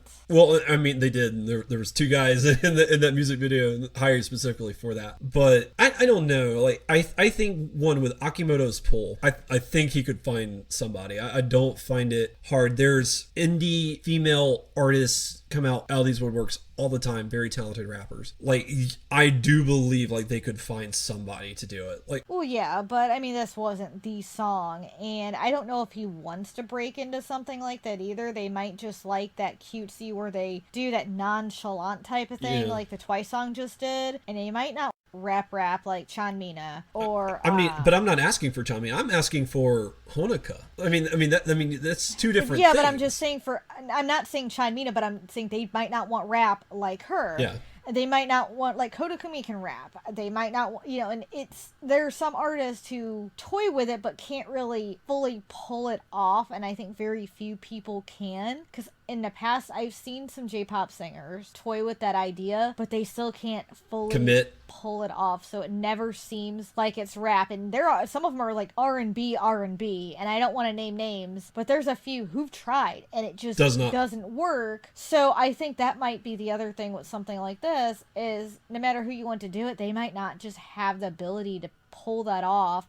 I mean, they did. There was 2 guys in that music video hired specifically for that. But I don't know. I think one with Akimoto's pull, I think he could find somebody. I don't find it hard. There's indie female artists come out of these woodworks all the time, very talented rappers. I do believe they could find somebody to do it. Well, yeah, but I mean, this wasn't the song, and I don't know if he wants to break into something like that either. They might just like that cutesy where they do that nonchalant type of thing, like the Twice song just did, and they might not rap like Chanmina or but I'm not asking for Chanmina. I'm asking for Honoka. I mean that's 2 different things. But I'm just saying I'm not saying Chanmina, but I'm saying they might not want rap like her. Yeah. They might not want, like, Kodakumi can rap. They might not want, and there are some artists who toy with it but can't really fully pull it off, and I think very few people can, because in the past I've seen some J-pop singers toy with that idea, but they still can't fully pull it off, so it never seems like it's rap. And some of them are like R&B, and I don't want to name names, but there's a few who've tried and it just doesn't work. So I think that might be the other thing with something like this, is no matter who you want to do it, they might not just have the ability to pull that off,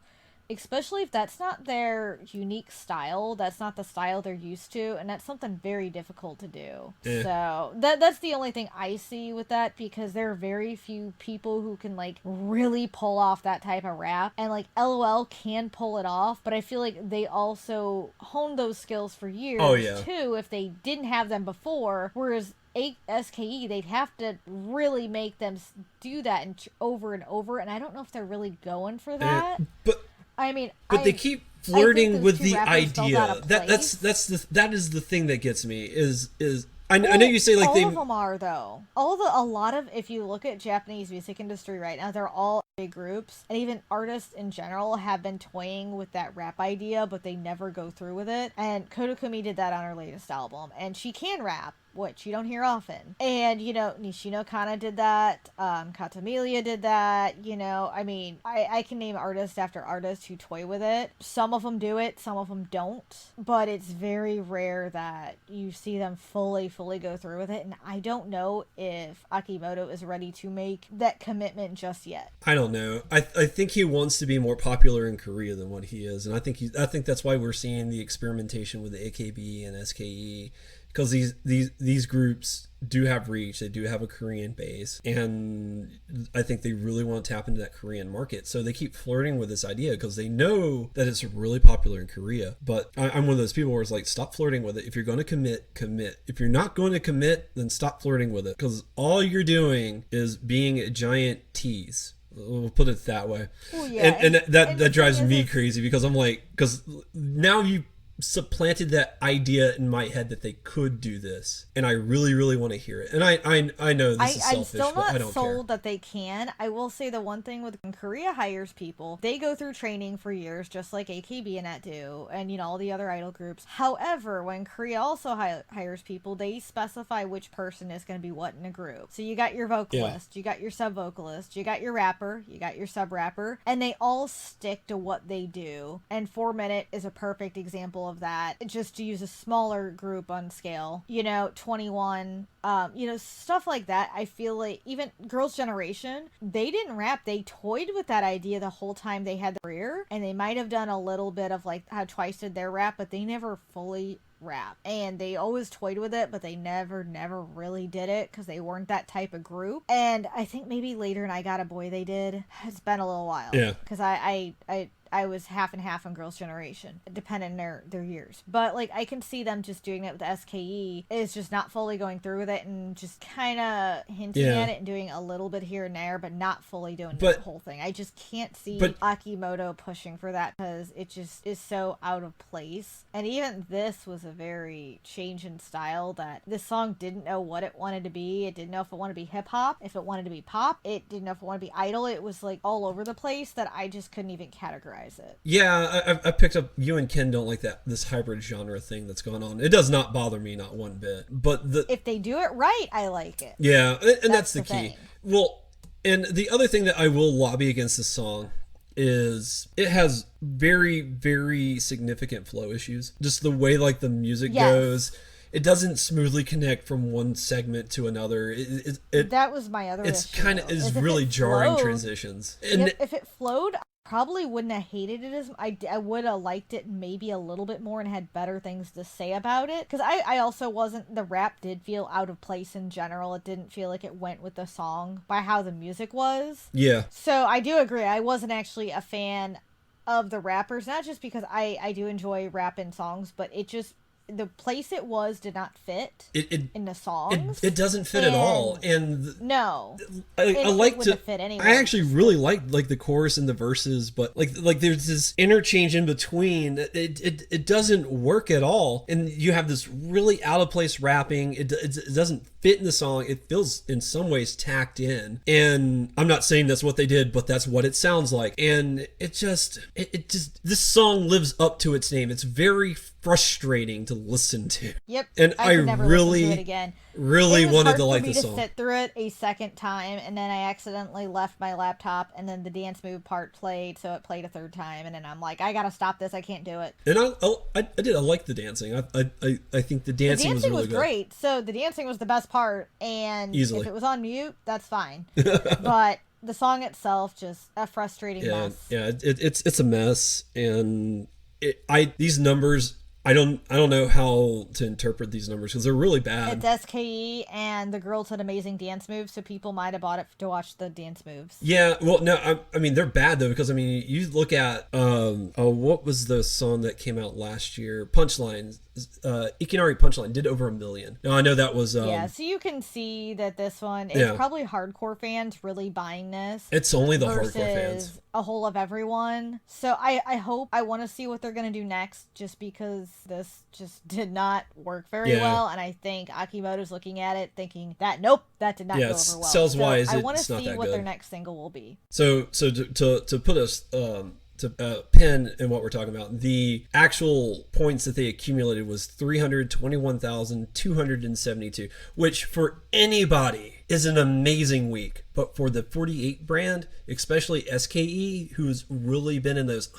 especially if that's not their unique style. That's not the style they're used to, and that's something very difficult to do. Yeah. So that's the only thing I see with that, because there are very few people who can, like, really pull off that type of rap, and, like, LOL can pull it off, but I feel like they also honed those skills for years too, if they didn't have them before, whereas SKE, they'd have to really make them do that over and over, and I don't know if they're really going for that. But they keep flirting with the idea. That is the thing that gets me. I know you say, like, all of them are, though. A lot of, if you look at Japanese music industry right now, they're all big groups, and even artists in general have been toying with that rap idea, but they never go through with it. And Kodakumi did that on her latest album, and she can rap, which you don't hear often. And, Nishino Kana did that, Katamilia did that, I can name artist after artist who toy with it. Some of them do it, some of them don't, but it's very rare that you see them fully go through with it, and I don't know if Akimoto is ready to make that commitment just yet. I don't know. I think he wants to be more popular in Korea than what he is, and I think that's why we're seeing the experimentation with the AKB and SKE, because these groups do have reach, they do have a Korean base, and I think they really want to tap into that Korean market. So they keep flirting with this idea because they know that it's really popular in Korea. But I'm one of those people where it's like, stop flirting with it. If you're going to commit. If you're not going to commit, then stop flirting with it, because all you're doing is being a giant tease. We'll put it that way. Well, yeah, and that drives me crazy, because I'm like, because now you supplanted that idea in my head that they could do this, and I really, really want to hear it. And I know this is selfish, but I don't care. I'm still not sold that they can. I will say the one thing with when Korea hires people, they go through training for years, just like AKB and that do, and all the other idol groups. However, when Korea also hires people, they specify which person is going to be what in a group. So you got your vocalist, you got your sub vocalist, you got your rapper, you got your sub rapper, and they all stick to what they do. And 4 Minute is a perfect example of that, just to use a smaller group on scale, 21, stuff like that. I feel like even Girls' Generation, they didn't rap, they toyed with that idea the whole time they had their career, and they might have done a little bit of like how Twice did their rap, but they never fully rap, and they always toyed with it, but they never really did it because they weren't that type of group. And I think maybe later in I Got a Boy they did. It's been a little while, because I was half and half on Girls' Generation, depending on their years. But, like, I can see them just doing it with SKE, is just not fully going through with it and just kind of hinting at it and doing a little bit here and there, but not fully doing the whole thing. I just can't see Akimoto pushing for that, because it just is so out of place. And even this was a very change in style, that this song didn't know what it wanted to be. It didn't know if it wanted to be hip-hop, if it wanted to be pop. It didn't know if it wanted to be idol. It was, like, all over the place that I just couldn't even categorize it. Yeah, I picked up, you and Ken don't like this hybrid genre thing that's going on. It does not bother me, not one bit. But if they do it right, I like it. Yeah, and that's the key. Thing. Well, and the other thing that I will lobby against this song is it has very, very significant flow issues. Just the way, like, the music goes. It doesn't smoothly connect from one segment to another. That was my other issue. It's kind of is really jarring transitions. And if it flowed, probably wouldn't have hated it as I would have liked it maybe a little bit more and had better things to say about it, because I also wasn't, the rap did feel out of place in general. It didn't feel like it went with the song by how the music was. Yeah, so I do agree, I wasn't actually a fan of the rappers, not just because I do enjoy rap in songs, but it just, the place it was did not fit in the songs. It doesn't fit at all. And no, I like to fit anyway. I actually really like the chorus and the verses, but like there's this interchange in between. It doesn't work at all, and you have this really out of place rapping. It doesn't fit in the song. It feels in some ways tacked in. And I'm not saying that's what they did, but that's what it sounds like. And it just, this song lives up to its name. It's very frustrating to listen to. Yep. And I could never really, listen to it again. really wanted to like the the song. song. Sit through it a second time, and then I accidentally left my laptop, and then the dance move part played, so it played a third time, and then I'm like, I gotta stop this. I can't do it. And I like the dancing. I think the dancing was really good. Great. So the dancing was the best part, and easily, if it was on mute, that's fine. But the song itself, just a frustrating mess. Yeah, it's a mess, and these numbers. I don't know how to interpret these numbers because they're really bad. It's SKE, and the girls had amazing dance moves, so people might have bought it to watch the dance moves. Yeah, well, no, I mean, they're bad, though, because, I mean, you look at, what was the song that came out last year? Punchline. Ikinari Punchline did over 1 million. Now, I know that was... yeah, so you can see that this one is probably hardcore fans really buying this. It's only the hardcore fans. A whole of everyone. So I want to see what they're going to do next, just because this just did not work very well, and I think Akimoto's looking at it thinking that, nope, that did not go over well. Sales-wise, I want to see what their next single will be. So to put us... to pin in what we're talking about, the actual points that they accumulated was 321,272, which for anybody is an amazing week. But for the 48 brand, especially SKE, who's really been in those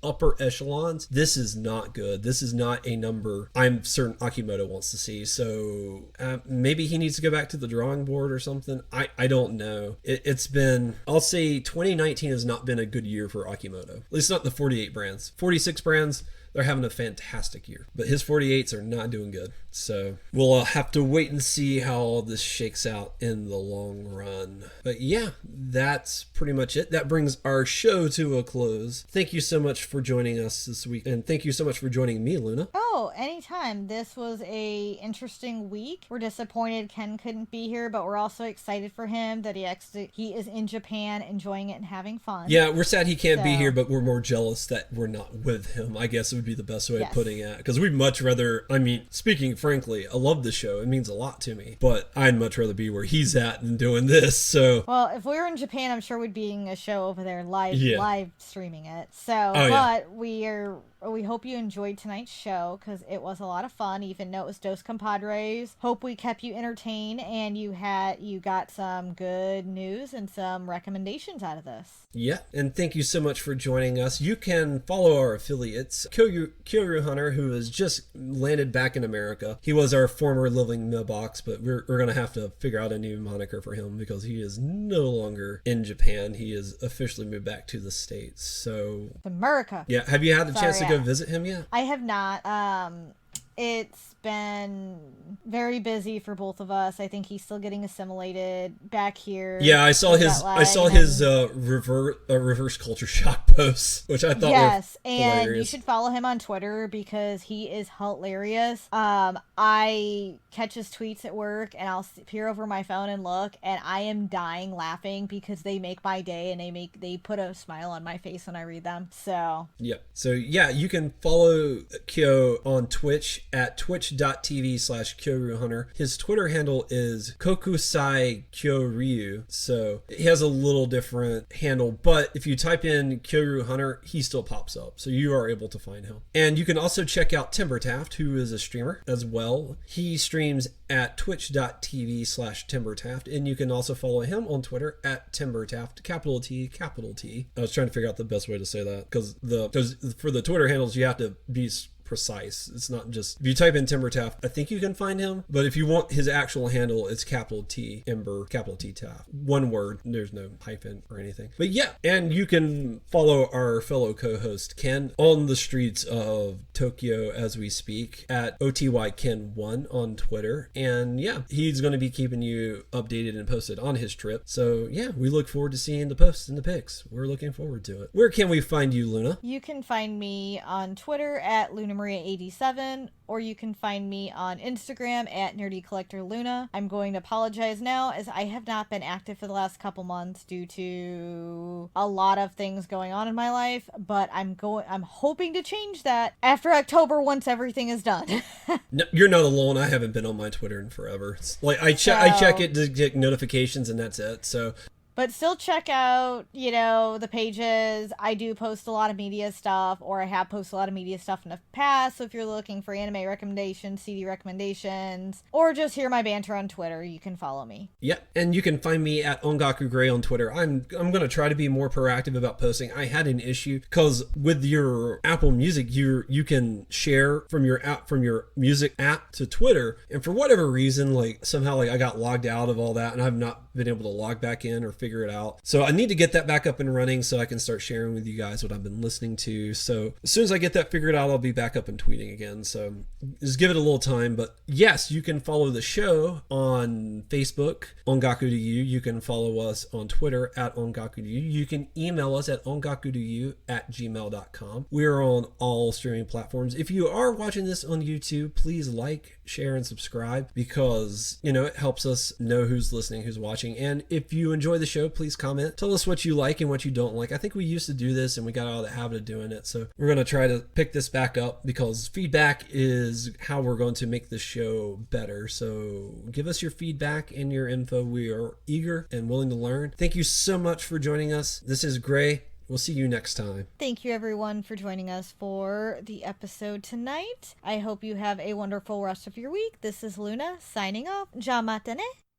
upper echelons, this is not good. This is not a number I'm certain Akimoto wants to see. So maybe he needs to go back to the drawing board or something. I don't know. It's been, I'll say 2019 has not been a good year for Akimoto. At least not the 48 brands. 46 brands, they're having a fantastic year. But his 48s are not doing good. So we'll have to wait and see how all this shakes out in the long run. But yeah, that's pretty much it. That brings our show to a close. Thank you so much for joining us this week. And thank you so much for joining me, Luna. Oh, anytime. This was a interesting week. We're disappointed Ken couldn't be here, but we're also excited for him that he is in Japan enjoying it and having fun. Yeah, we're sad he can't be here, but we're more jealous that we're not with him, I guess would be the best way of putting it. Because we'd much rather, I mean, speaking frankly, I love the show. It means a lot to me. But I'd much rather be where he's at than doing this. So, well, if we were in Japan, I'm sure we'd be in a show over there live streaming it. So, we hope you enjoyed tonight's show because it was a lot of fun, even though it was Dos Compadres. Hope we kept you entertained and you got some good news and some recommendations out of this. Yeah, and thank you so much for joining us. You can follow our affiliates, Kyoryu Hunter, who has just landed back in America. He was our former living mailbox, but we're going to have to figure out a new moniker for him because he is no longer in Japan. He has officially moved back to the States. So, America. Yeah, have you had a chance to go visit him yet? I have not. It's been very busy for both of us. I think he's still getting assimilated back here. Yeah, I saw his reverse culture shock posts, which I thought were and hilarious. You should follow him on Twitter because he is hilarious. I catch his tweets at work and I'll peer over my phone and look, and I am dying laughing because they make my day and they put a smile on my face when I read them. So yeah, you can follow Kyo on Twitch at twitch.tv/KyoRuHunter. His Twitter handle is Kokusai Kyoryu, so he has a little different handle, but if you type in Kyoryu Hunter, he still pops up, so you are able to find him. And you can also check out Timbertaft, who is a streamer as well. He streams at twitch.tv/Timbertaft, and you can also follow him on Twitter at Timbertaft, capital T, capital T. I was trying to figure out the best way to say that, because for the Twitter handles, you have to be precise. It's not just, if you type in Timbertaft, I think you can find him, but if you want his actual handle, it's capital T Ember, capital T Taft, one word, there's no hyphen or anything. But yeah, and you can follow our fellow co-host Ken on the streets of Tokyo as we speak at OTYKen1 on Twitter, and yeah, he's going to be keeping you updated and posted on his trip. So yeah, we look forward to seeing the posts and the pics. We're looking forward to it. Where can we find you, Luna? You can find me on Twitter at Lunar LunaMaria87, or you can find me on Instagram at NerdyCollectorLuna. I'm going to apologize now as I have not been active for the last couple months due to a lot of things going on in my life, but I'm hoping to change that after October once everything is done. No, you're not alone. I haven't been on my Twitter in forever. It's like I check it to get notifications and that's it. So but still check out, the pages. I do post a lot of media stuff, or I have posted a lot of media stuff in the past. So if you're looking for anime recommendations, CD recommendations, or just hear my banter on Twitter, you can follow me. Yeah, and you can find me at Ongaku Gray on Twitter. I'm going to try to be more proactive about posting. I had an issue because with your Apple Music, you can share from your music app to Twitter, and for whatever reason, like somehow I got logged out of all that, and I've not been able to log back in or figure it out. So I need to get that back up and running so I can start sharing with you guys what I've been listening to. So as soon as I get that figured out, I'll be back up and tweeting again. So just give it a little time. But yes, you can follow the show on Facebook, Ongaku to You. You can follow us on Twitter at Ongaku to You. You can email us at ongakutoyou@gmail.com. We are on all streaming platforms. If you are watching this on YouTube, please like, share, and subscribe because, it helps us know who's listening, who's watching. And if you enjoy the show, please comment. Tell us what you like and what you don't like. I think we used to do this and we got out of the habit of doing it. So we're going to try to pick this back up because feedback is how we're going to make the show better. So give us your feedback and your info. We are eager and willing to learn. Thank you so much for joining us. This is Gray. We'll see you next time. Thank you, everyone, for joining us for the episode tonight. I hope you have a wonderful rest of your week. This is Luna signing off. Ja mata ne.